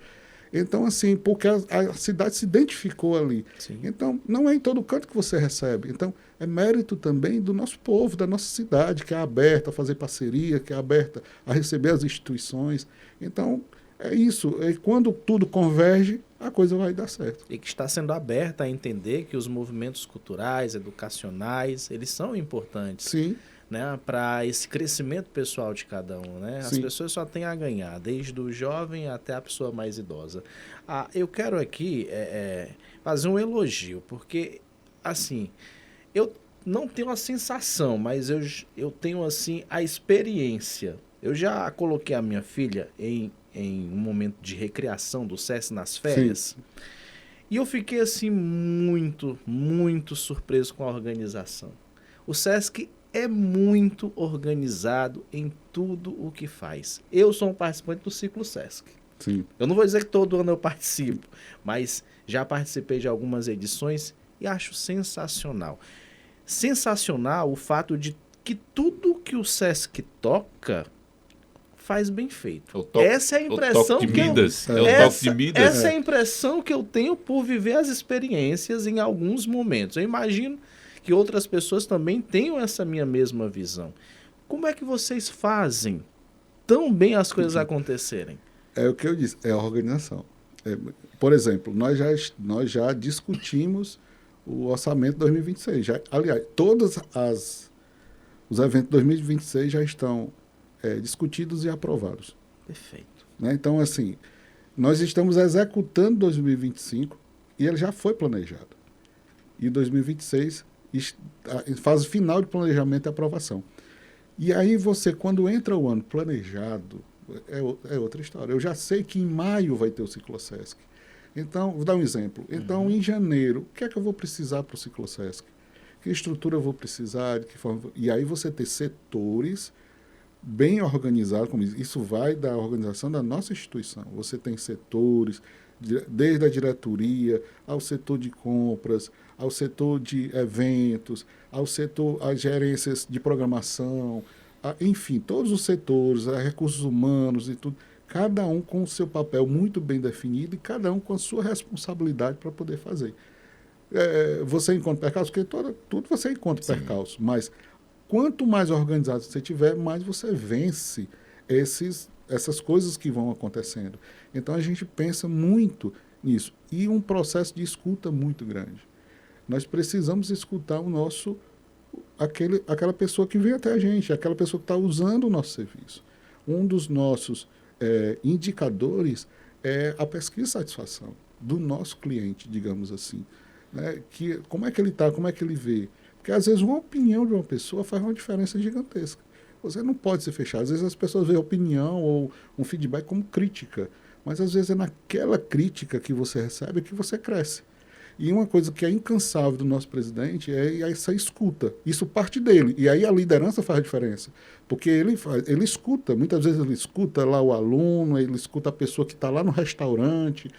Então, assim, porque a cidade se identificou ali. Sim. Então, não é em todo canto que você recebe. Então, é mérito também do nosso povo, da nossa cidade, que é aberta a fazer parceria, que é aberta a receber as instituições. Então, é isso. E quando tudo converge, a coisa vai dar certo. E que está sendo aberta a entender que os movimentos culturais, educacionais, eles são importantes. Sim. Né, para esse crescimento pessoal de cada um. Né? As pessoas só têm a ganhar, desde o jovem até a pessoa mais idosa. Eu quero aqui fazer um elogio, porque, assim, eu não tenho a sensação, mas eu tenho, assim, a experiência. Eu já coloquei a minha filha em um momento de recreação do SESC nas férias, sim, e eu fiquei, assim, muito, muito surpreso com a organização. O SESC é muito organizado em tudo o que faz. Eu sou um participante do Ciclo SESC. Sim. Eu não vou dizer que todo ano eu participo, mas já participei de algumas edições e acho sensacional. Sensacional o fato de que tudo que o SESC toca faz bem feito. Essa é a impressão que essa é a impressão que eu tenho por viver as experiências em alguns momentos. Eu imagino que outras pessoas também tenham essa minha mesma visão. Como é que vocês fazem tão bem as coisas acontecerem? É o que eu disse, é a organização. Por exemplo, nós já discutimos o orçamento de 2026. Aliás, todos os eventos de 2026 já estão discutidos e aprovados. Perfeito. Né? Então, assim, nós estamos executando 2025 e ele já foi planejado. E 2026... fase final de planejamento e aprovação. E aí você, quando entra o ano planejado, é outra história. Eu já sei que em maio vai ter o Ciclo-SESC. Então, vou dar um exemplo. Então, em janeiro, o que é que eu vou precisar para o Ciclo-SESC? Que estrutura eu vou precisar? De que forma? E aí você ter setores bem organizados, como isso vai da organização da nossa instituição. Você tem setores, desde a diretoria, ao setor de compras, ao setor de eventos, ao setor, às gerências de programação, enfim, todos os setores, recursos humanos e tudo, cada um com o seu papel muito bem definido e cada um com a sua responsabilidade para poder fazer. Você encontra percalços, porque tudo você encontra percalços, mas quanto mais organizado você tiver, mais você vence essas coisas que vão acontecendo. Então, a gente pensa muito nisso. E um processo de escuta muito grande. Nós precisamos escutar aquela pessoa que vem até a gente, aquela pessoa que está usando o nosso serviço. Um dos nossos indicadores é a pesquisa de satisfação do nosso cliente, digamos assim. Né? Como é que ele está, como é que ele vê. Porque, às vezes, uma opinião de uma pessoa faz uma diferença gigantesca. Você não pode se fechar. Às vezes as pessoas veem opinião ou um feedback como crítica, mas às vezes é naquela crítica que você recebe que você cresce. E uma coisa que é incansável do nosso presidente é essa escuta. Isso parte dele. E aí a liderança faz a diferença. Porque ele escuta. Muitas vezes ele escuta lá o aluno, ele escuta a pessoa que está lá no restaurante.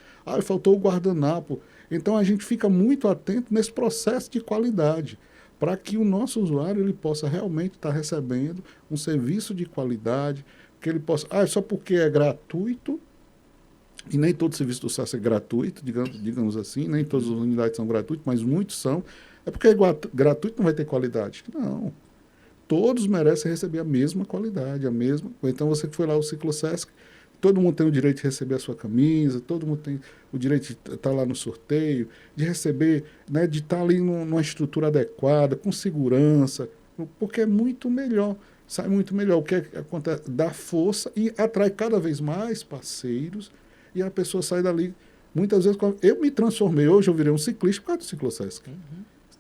Faltou o guardanapo. Então a gente fica muito atento nesse processo de qualidade, para que o nosso usuário ele possa realmente estar recebendo um serviço de qualidade, que ele possa... só porque é gratuito, e nem todo serviço do SESC é gratuito, digamos assim, nem todas as unidades são gratuitas, mas muitos são. É porque gratuito não vai ter qualidade. Não. Todos merecem receber a mesma qualidade, a mesma... Então, você que foi lá ao Ciclo SESC, todo mundo tem o direito de receber a sua camisa, todo mundo tem o direito de estar lá no sorteio, de receber, né, de estar ali numa estrutura adequada, com segurança, porque é muito melhor, sai muito melhor. O que acontece? Dá força e atrai cada vez mais parceiros e a pessoa sai dali. Muitas vezes, eu me transformei, hoje eu virei um ciclista por causa do Ciclo SESC.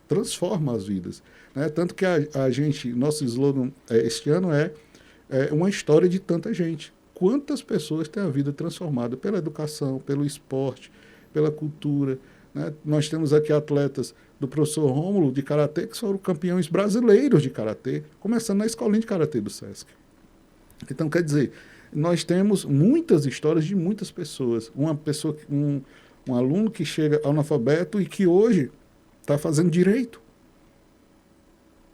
Transforma as vidas. Né? Tanto que a gente, nosso slogan este ano é uma história de tanta gente. Quantas pessoas têm a vida transformada pela educação, pelo esporte, pela cultura. Né? Nós temos aqui atletas do professor Rômulo de Karatê, que foram campeões brasileiros de Karatê, começando na escolinha de Karatê do Sesc. Então, quer dizer, nós temos muitas histórias de muitas pessoas. Uma pessoa, um aluno que chega analfabeto e que hoje está fazendo direito.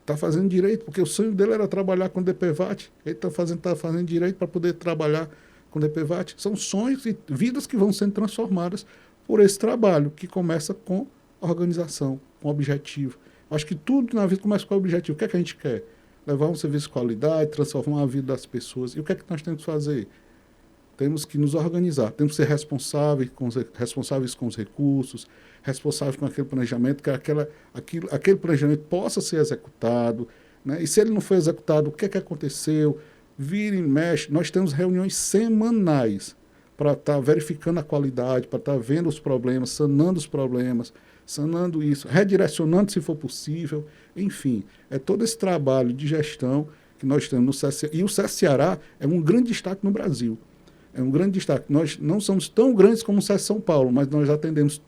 Está fazendo direito, porque o sonho dele era trabalhar com DPVAT. Ele está fazendo direito para poder trabalhar com DPVAT. São sonhos e vidas que vão sendo transformadas por esse trabalho, que começa com organização, com objetivo. Acho que tudo na vida começa com objetivo. O que é que a gente quer? Levar um serviço de qualidade, transformar a vida das pessoas. E o que é que nós temos que fazer? Temos que nos organizar, temos que ser responsáveis com os recursos, responsáveis com aquele planejamento, que aquele planejamento possa ser executado, né? E se ele não foi executado, o que é que aconteceu? Vira e mexe. Nós temos reuniões semanais para estar verificando a qualidade, para estar vendo os problemas, sanando isso, redirecionando se for possível. Enfim, é todo esse trabalho de gestão que nós temos no CSA. E o CSA é um grande destaque no Brasil. É um grande destaque. Nós não somos tão grandes como o SESC São Paulo, mas nós atendemos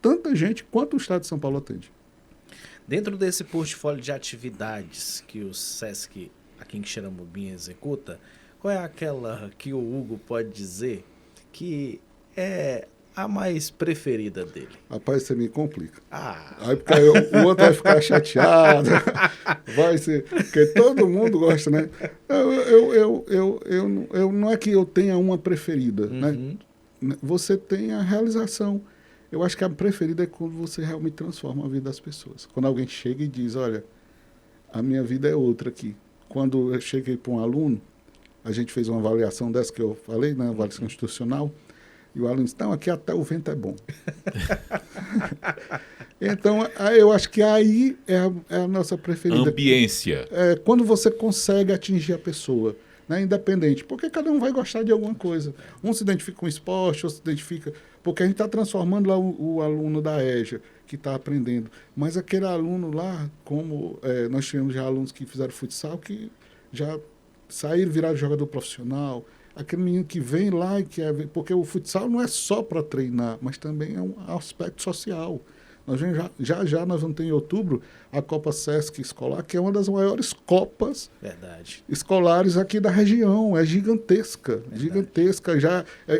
tanta gente quanto o Estado de São Paulo atende. Dentro desse portfólio de atividades que o SESC aqui em Xeramobim executa, qual é aquela que o Hugo pode dizer que é a mais preferida dele? Rapaz, você me complica. Aí porque o outro vai ficar chateado. Vai ser. Porque todo mundo gosta, né? Eu não é que eu tenha uma preferida, né? Você tem a realização. Eu acho que a preferida é quando você realmente transforma a vida das pessoas. Quando alguém chega e diz, olha, a minha vida é outra aqui. Quando eu cheguei para um aluno, a gente fez uma avaliação dessa que eu falei, né? Avaliação institucional. E o aluno disse, não, aqui até o vento é bom. Então, eu acho que aí é a nossa preferida. Ambiência. É quando você consegue atingir a pessoa, né, independente. Porque cada um vai gostar de alguma coisa. Um se identifica com o esporte, outro se identifica... Porque a gente está transformando lá o aluno da EJA, que está aprendendo. Mas aquele aluno lá, como nós tivemos já alunos que fizeram futsal, que já saíram, viraram jogador profissional... Aquele menino que vem lá e quer ver... Porque o futsal não é só para treinar, mas também é um aspecto social. Nós já nós vamos ter em outubro a Copa Sesc Escolar, que é uma das maiores copas escolares aqui da região. É gigantesca, gigantesca.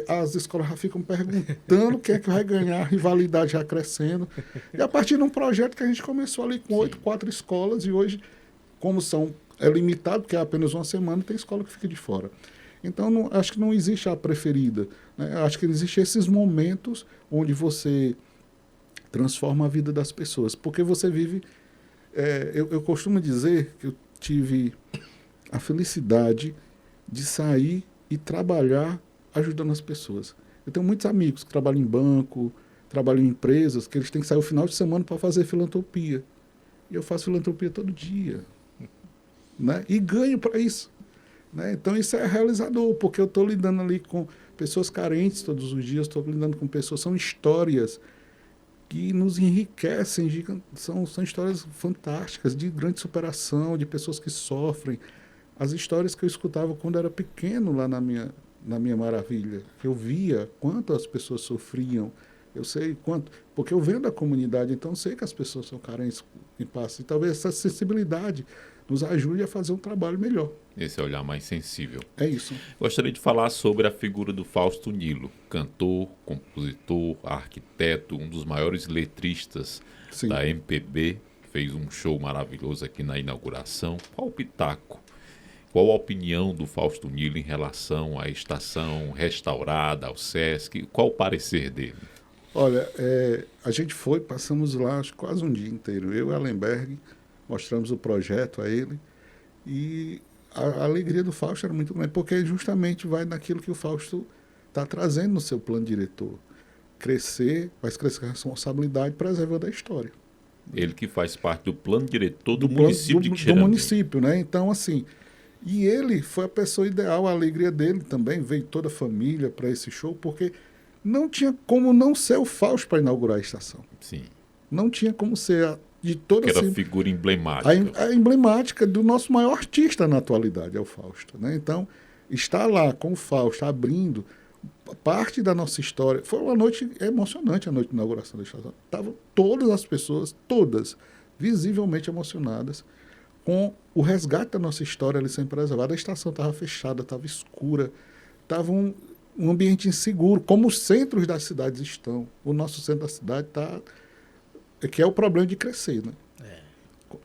As escolas já ficam perguntando quem é que vai ganhar, a rivalidade já crescendo. E a partir de um projeto que a gente começou ali com 4 escolas, e hoje, como é limitado, porque é apenas uma semana, tem escola que fica de fora. Então, acho que não existe a preferida, né? Acho que existem esses momentos onde você transforma a vida das pessoas. Porque você vive... eu costumo dizer que eu tive a felicidade de sair e trabalhar ajudando as pessoas. Eu tenho muitos amigos que trabalham em banco, trabalham em empresas, que eles têm que sair o final de semana para fazer filantropia. E eu faço filantropia todo dia, né? E ganho para isso. Né? Então isso é realizador, porque eu estou lidando ali com pessoas carentes todos os dias, estou lidando com pessoas, são histórias que nos enriquecem, são histórias fantásticas, de grande superação, de pessoas que sofrem. As histórias que eu escutava quando era pequeno lá na minha Maravilha, que eu via quanto as pessoas sofriam, eu sei quanto, porque eu venho da comunidade, então eu sei que as pessoas são carentes e passam, e talvez essa sensibilidade nos ajude a fazer um trabalho melhor. Esse olhar mais sensível. É isso. Gostaria de falar sobre a figura do Fausto Nilo, cantor, compositor, arquiteto, um dos maiores letristas da MPB, fez um show maravilhoso aqui na inauguração. Qual o pitaco? Qual a opinião do Fausto Nilo em relação à estação restaurada, ao Sesc? Qual o parecer dele? Olha, a gente passamos lá quase um dia inteiro. Eu e Allenberg mostramos o projeto a ele e a alegria do Fausto era muito grande, porque justamente vai naquilo que o Fausto está trazendo no seu plano diretor. Mas crescer com a responsabilidade preservando a história. Ele que faz parte do plano diretor do município de Xeramobim. Do município, né? Então, assim, e ele foi a pessoa ideal, a alegria dele também, veio toda a família para esse show, porque não tinha como não ser o Fausto para inaugurar a estação. Sim. Não tinha como ser de toda que era a figura emblemática. A emblemática do nosso maior artista na atualidade, é o Fausto. Né? Então, estar lá com o Fausto, abrindo, parte da nossa história. Foi uma noite emocionante, a noite de inauguração da estação. Estavam todas as pessoas, todas, visivelmente emocionadas com o resgate da nossa história ali sendo preservada. A estação estava fechada, estava escura, estava um ambiente inseguro, como os centros das cidades estão. O nosso centro da cidade está... que é o problema de crescer, né?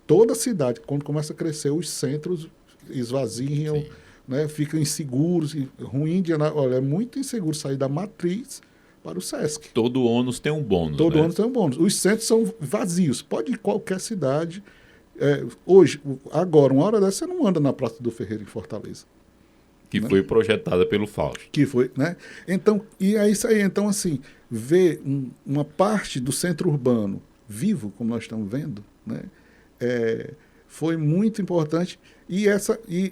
Toda cidade, quando começa a crescer, os centros esvaziam, né, ficam inseguros, ruim de andar. Olha, é muito inseguro sair da matriz para o Sesc. Todo ônus tem um bônus. Todo né? ônus tem um bônus. Os centros são vazios. Pode ir em qualquer cidade. Hoje, agora, uma hora dessa, você não anda na Praça do Ferreira, em Fortaleza. Que né? foi projetada pelo Fausto. Que foi, né? Então, e é isso aí. Então, assim, ver uma parte do centro urbano vivo, como nós estamos vendo, né? Foi muito importante. E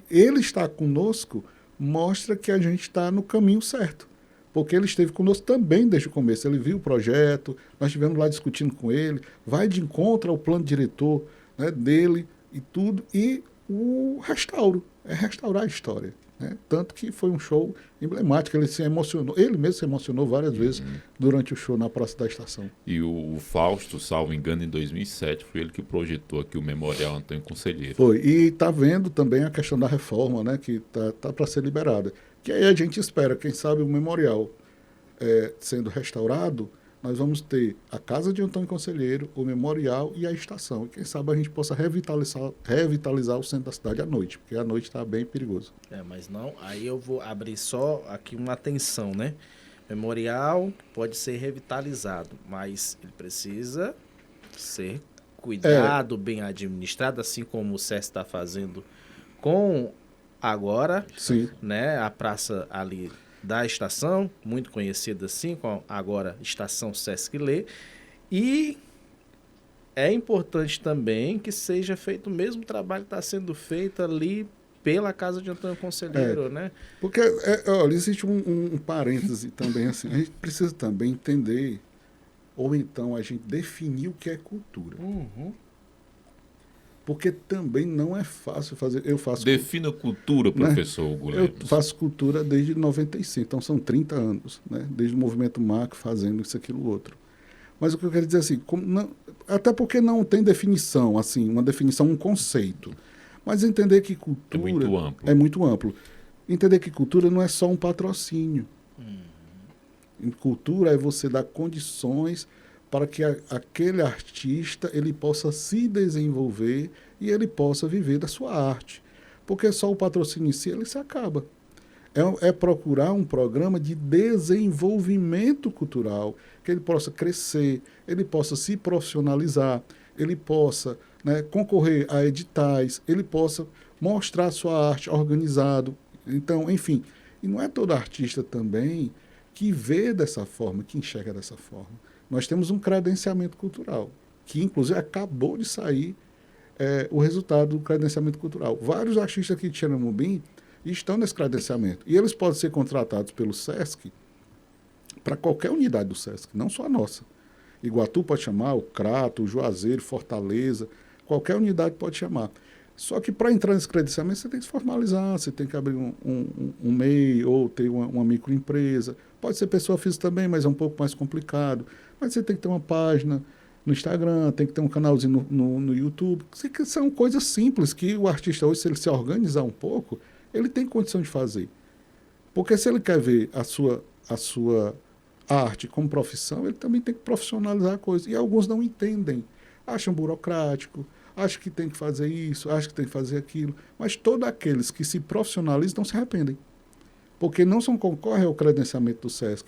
ele estar conosco mostra que a gente está no caminho certo. Porque ele esteve conosco também desde o começo. Ele viu o projeto, nós estivemos lá discutindo com ele, vai de encontro ao plano diretor, né, dele e tudo. E o restauro, restaurar a história. Né? Tanto que foi um show emblemático, ele se emocionou, ele mesmo se emocionou várias vezes durante o show na Praça da Estação. E o Fausto, salvo engano, em 2007, foi ele que projetou aqui o Memorial Antônio Conselheiro. Foi, e está vendo também a questão da reforma, né, que tá para ser liberada. Que aí a gente espera, quem sabe o memorial sendo restaurado, nós vamos ter a Casa de Antônio Conselheiro, o memorial e a estação. E quem sabe a gente possa revitalizar o centro da cidade à noite, porque à noite está bem perigoso. Mas não, aí eu vou abrir só aqui uma atenção, né? Memorial pode ser revitalizado, mas ele precisa ser cuidado, bem administrado, assim como o SESC está fazendo com agora, Sim. Né? A praça ali da estação, muito conhecida assim, com agora Estação Sesc Lê. E é importante também que seja feito o mesmo trabalho que está sendo feito ali pela Casa de Antônio Conselheiro, né? Porque, olha, existe um parêntese também, assim, a gente precisa também entender, ou então a gente definir o que é cultura. Porque também não é fácil fazer. Defina cultura, professor Hugo Lemos. Eu faço cultura desde 95, então são 30 anos, né? Desde o movimento MAC fazendo isso, aquilo, outro. Mas o que eu quero dizer assim, até porque não tem definição, assim, uma definição, um conceito. Mas entender que cultura... É muito amplo. É muito amplo. Entender que cultura não é só um patrocínio. Cultura é você dar condições para que aquele artista ele possa se desenvolver e ele possa viver da sua arte. Porque só o patrocínio em si ele se acaba. É procurar um programa de desenvolvimento cultural, que ele possa crescer, ele possa se profissionalizar, ele possa, né, concorrer a editais, ele possa mostrar a sua arte organizado. Então, enfim, e não é todo artista também que vê dessa forma, que enxerga dessa forma. Nós temos um credenciamento cultural, que inclusive acabou de sair o resultado do credenciamento cultural. Vários artistas aqui de Xeramobim estão nesse credenciamento. E eles podem ser contratados pelo SESC para qualquer unidade do SESC, não só a nossa. Iguatu pode chamar, o Crato, o Juazeiro, Fortaleza, qualquer unidade pode chamar. Só que para entrar nesse credenciamento você tem que se formalizar, você tem que abrir um MEI ou ter uma microempresa. Pode ser pessoa física também, mas é um pouco mais complicado. Mas você tem que ter uma página no Instagram, tem que ter um canalzinho no YouTube. São coisas simples que o artista hoje, se ele se organizar um pouco, ele tem condição de fazer. Porque se ele quer ver a sua arte como profissão, ele também tem que profissionalizar a coisa. E alguns não entendem, acham burocrático, acham que tem que fazer isso, acham que tem que fazer aquilo. Mas todos aqueles que se profissionalizam não se arrependem. Porque não só concorrem ao credenciamento do SESC.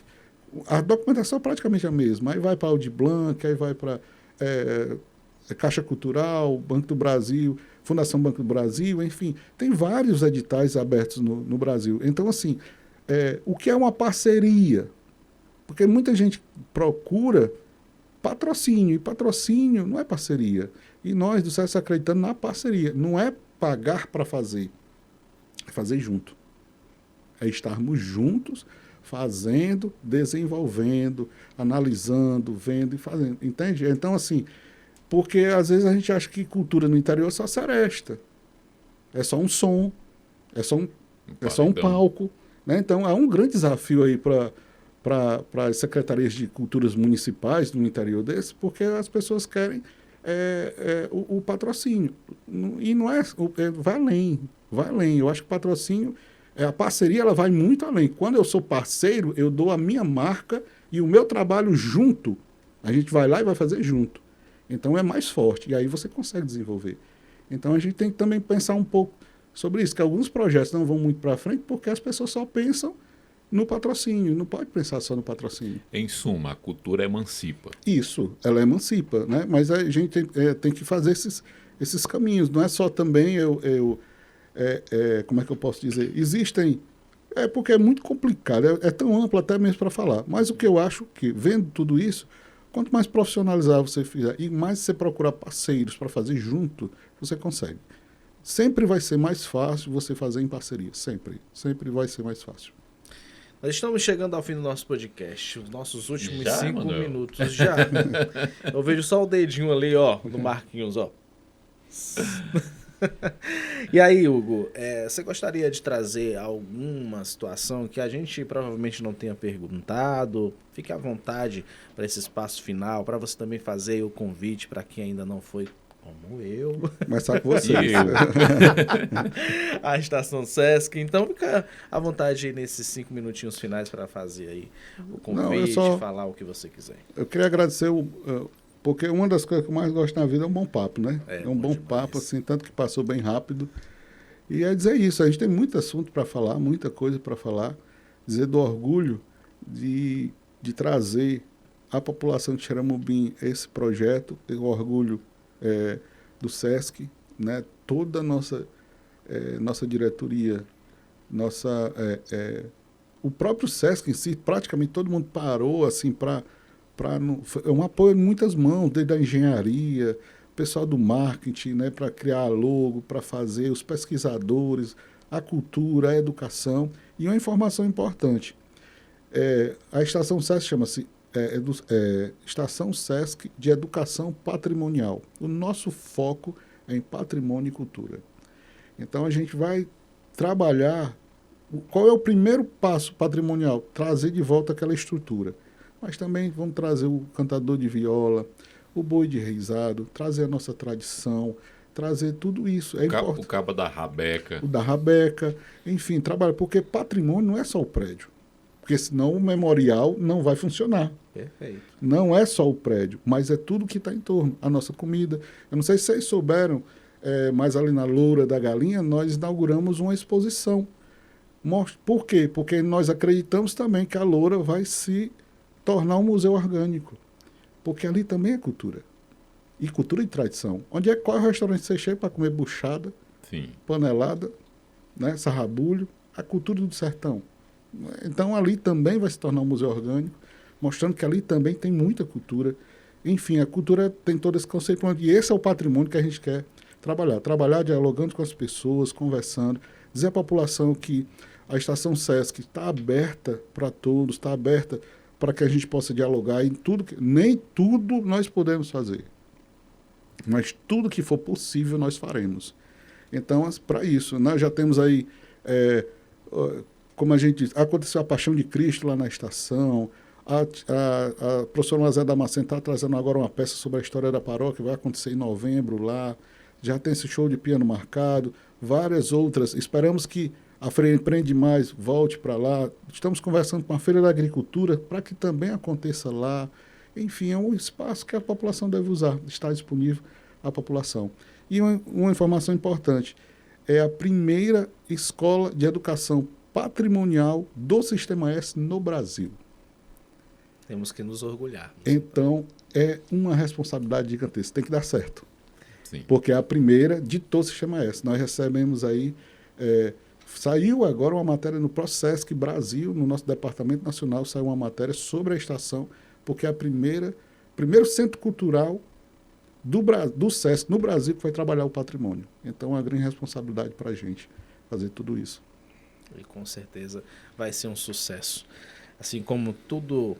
A documentação é praticamente a mesma. Aí vai para a Audi Blanc, aí vai para Caixa Cultural, Banco do Brasil, Fundação Banco do Brasil, enfim. Tem vários editais abertos no Brasil. Então, assim, o que é uma parceria? Porque muita gente procura patrocínio, e patrocínio não é parceria. E nós, do SESC, acreditando na parceria. Não é pagar para fazer, é fazer junto. É estarmos juntos, fazendo, desenvolvendo, analisando, vendo e fazendo. Entende? Então, assim, porque às vezes a gente acha que cultura no interior é só seresta. É só um som, é só um palco, né? Então, há um grande desafio aí para as secretarias de culturas municipais no interior desse, porque as pessoas querem o patrocínio. E não é, vai além, vai além. Eu acho que o patrocínio, a parceria, ela vai muito além. Quando eu sou parceiro, eu dou a minha marca e o meu trabalho junto. A gente vai lá e vai fazer junto. Então é mais forte, e aí você consegue desenvolver. Então a gente tem que também pensar um pouco sobre isso, que alguns projetos não vão muito para frente porque as pessoas só pensam no patrocínio, não pode pensar só no patrocínio. Em suma, a cultura emancipa. Isso, ela emancipa, né? Mas a gente tem que fazer esses caminhos, não é só também como é que eu posso dizer? Existem, porque é muito complicado, é tão amplo até mesmo para falar, mas o que eu acho que, vendo tudo isso, quanto mais profissionalizar você fizer e mais você procurar parceiros para fazer junto, você consegue. Sempre vai ser mais fácil você fazer em parceria, sempre. Sempre vai ser mais fácil. Nós estamos chegando ao fim do nosso podcast, os nossos últimos Já, 5 Manuel? minutos já. Eu vejo só o dedinho ali, ó, do Marquinhos, ó. E aí, Hugo, você gostaria de trazer alguma situação que a gente provavelmente não tenha perguntado? Fique à vontade para esse espaço final, para você também fazer o convite para quem ainda não foi, como eu, Mas só com você. E eu. a Estação Sesc. Então, fica à vontade aí nesses 5 minutinhos finais para fazer aí o convite, falar o que você quiser. Eu queria agradecer porque uma das coisas que eu mais gosto na vida é um bom papo, né? É Um bom demais. papo, assim, tanto que passou bem rápido. E é dizer isso, a gente tem muito assunto para falar, muita coisa para falar. Dizer do orgulho de trazer à população de Xeramobim esse projeto, o orgulho do Sesc, né? Toda a nossa diretoria, o próprio Sesc em si, praticamente todo mundo parou assim é um apoio em muitas mãos, desde a engenharia, o pessoal do marketing, né, para criar logo, para fazer, os pesquisadores, a cultura, a educação. E uma informação importante, a Estação Sesc chama-se Estação Sesc de Educação Patrimonial. O nosso foco é em patrimônio e cultura. Então a gente vai trabalhar, qual é o primeiro passo patrimonial? Trazer de volta aquela estrutura. Mas também vamos trazer o cantador de viola, o boi de reizado, trazer a nossa tradição, trazer tudo isso. O cabo da rabeca. O da rabeca, enfim, trabalhar, porque patrimônio não é só o prédio, porque senão o memorial não vai funcionar. Perfeito. Não é só o prédio, mas é tudo que está em torno, a nossa comida. Eu não sei se vocês souberam, mas ali na Loura da Galinha nós inauguramos uma exposição. Por quê? Porque nós acreditamos também que a Loura vai se tornar um museu orgânico, porque ali também é cultura. E cultura e tradição. Qual é o restaurante que você chega para comer buchada, Sim. panelada, né, sarrabulho, a cultura do sertão. Então ali também vai se tornar um museu orgânico, mostrando que ali também tem muita cultura. Enfim, a cultura tem todo esse conceito, e esse é o patrimônio que a gente quer trabalhar dialogando com as pessoas, conversando, dizer à população que a Estação Sesc está aberta para todos, está aberta para que a gente possa dialogar em tudo, nem tudo nós podemos fazer, mas tudo que for possível nós faremos. Então, para isso, nós já temos aí, como a gente diz, aconteceu a Paixão de Cristo lá na estação, a professora Mazé Damasceno está trazendo agora uma peça sobre a história da paróquia, vai acontecer em novembro lá, já tem esse show de piano marcado, várias outras, esperamos que a Feira Empreende Mais volte para lá. Estamos conversando com a Feira da Agricultura para que também aconteça lá. Enfim, é um espaço que a população deve usar, está disponível à população. E uma informação importante, é a primeira escola de educação patrimonial do Sistema S no Brasil. Temos que nos orgulhar. Então, é uma responsabilidade gigantesca, tem que dar certo. Sim. Porque é a primeira de todo o Sistema S. Nós recebemos aí... Saiu agora uma matéria no Procesc Brasil, no nosso Departamento Nacional, saiu uma matéria sobre a estação, porque é a primeiro centro cultural do Sesc no Brasil que vai trabalhar o patrimônio. Então é uma grande responsabilidade para a gente fazer tudo isso. E com certeza vai ser um sucesso. Assim como tudo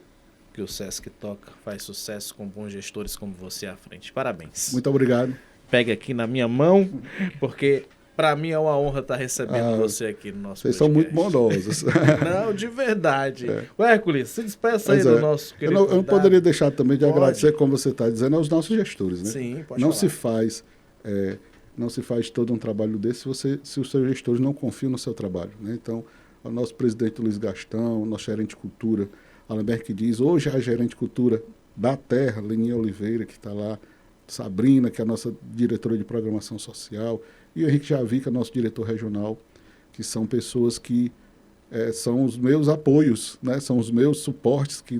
que o Sesc toca faz sucesso com bons gestores como você à frente. Parabéns. Muito obrigado. Pega aqui na minha mão, porque Para mim é uma honra estar recebendo você aqui no nosso Vocês podcast. são muito bondosos. Não, de verdade. O Hércules, se despeça aí do nosso querido eu não poderia deixar também de agradecer, como você está dizendo, aos nossos gestores. Né? Sim, pode não falar. Não se faz todo um trabalho desse se os seus gestores não confiam no seu trabalho. Né? Então, o nosso presidente Luiz Gastão, o nosso gerente de cultura, Alenberg diz, hoje a gerente de cultura da Terra, Leninha Oliveira, que está lá, Sabrina, que é a nossa diretora de programação social, e o Henrique Javica, nosso diretor regional, que são pessoas que são os meus apoios, né? São os meus suportes que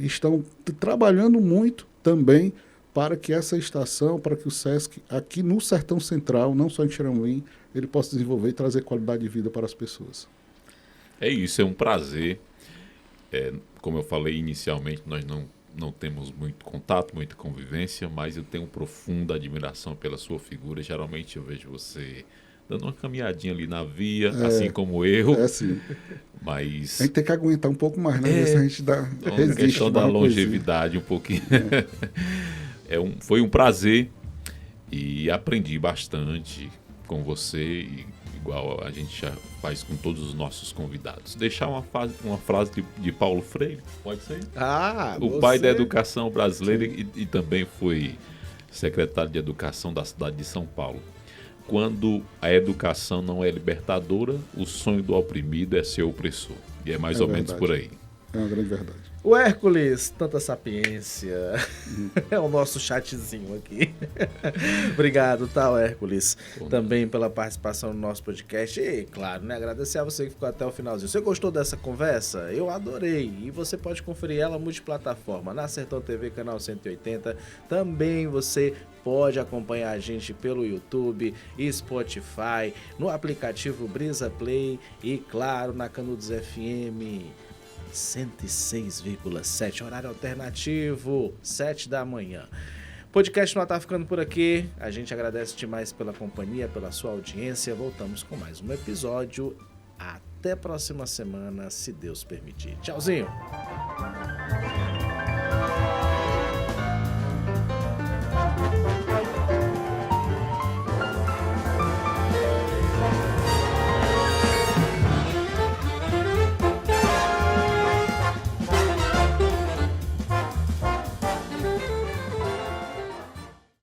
estão trabalhando muito também para que essa estação, para que o SESC, aqui no Sertão Central, não só em Xeramim, ele possa desenvolver e trazer qualidade de vida para as pessoas. É isso, é um prazer. Como eu falei inicialmente, nós não temos muito contato, muita convivência, mas eu tenho profunda admiração pela sua figura. Geralmente eu vejo você dando uma caminhadinha ali na via, assim como eu. Sim. Mas a gente tem que aguentar um pouco mais, né? Se a gente resiste. A questão da longevidade um pouquinho. Foi um prazer e aprendi bastante com você, igual a gente já faz com todos os nossos convidados. Deixar uma frase de Paulo Freire, pode ser? O pai da educação brasileira e também foi secretário de Educação da cidade de São Paulo. Quando a educação não é libertadora, o sonho do oprimido é ser opressor. E é mais ou menos por aí. É uma grande verdade. O Hércules, tanta sapiência. É o nosso chatzinho aqui. Obrigado, tá, Hércules? Também pela participação no nosso podcast. E, claro, né, agradecer a você que ficou até o finalzinho. Você gostou dessa conversa? Eu adorei. E você pode conferir ela multiplataforma, na Sertão TV, canal 180. Também você pode acompanhar a gente pelo YouTube, Spotify, no aplicativo Brisa Play e, claro, na Canudos FM 106,7, horário alternativo, 7 da manhã. Podcast não tá ficando por aqui. A gente agradece demais pela companhia, pela sua audiência. Voltamos com mais um episódio. Até a próxima semana, se Deus permitir. Tchauzinho!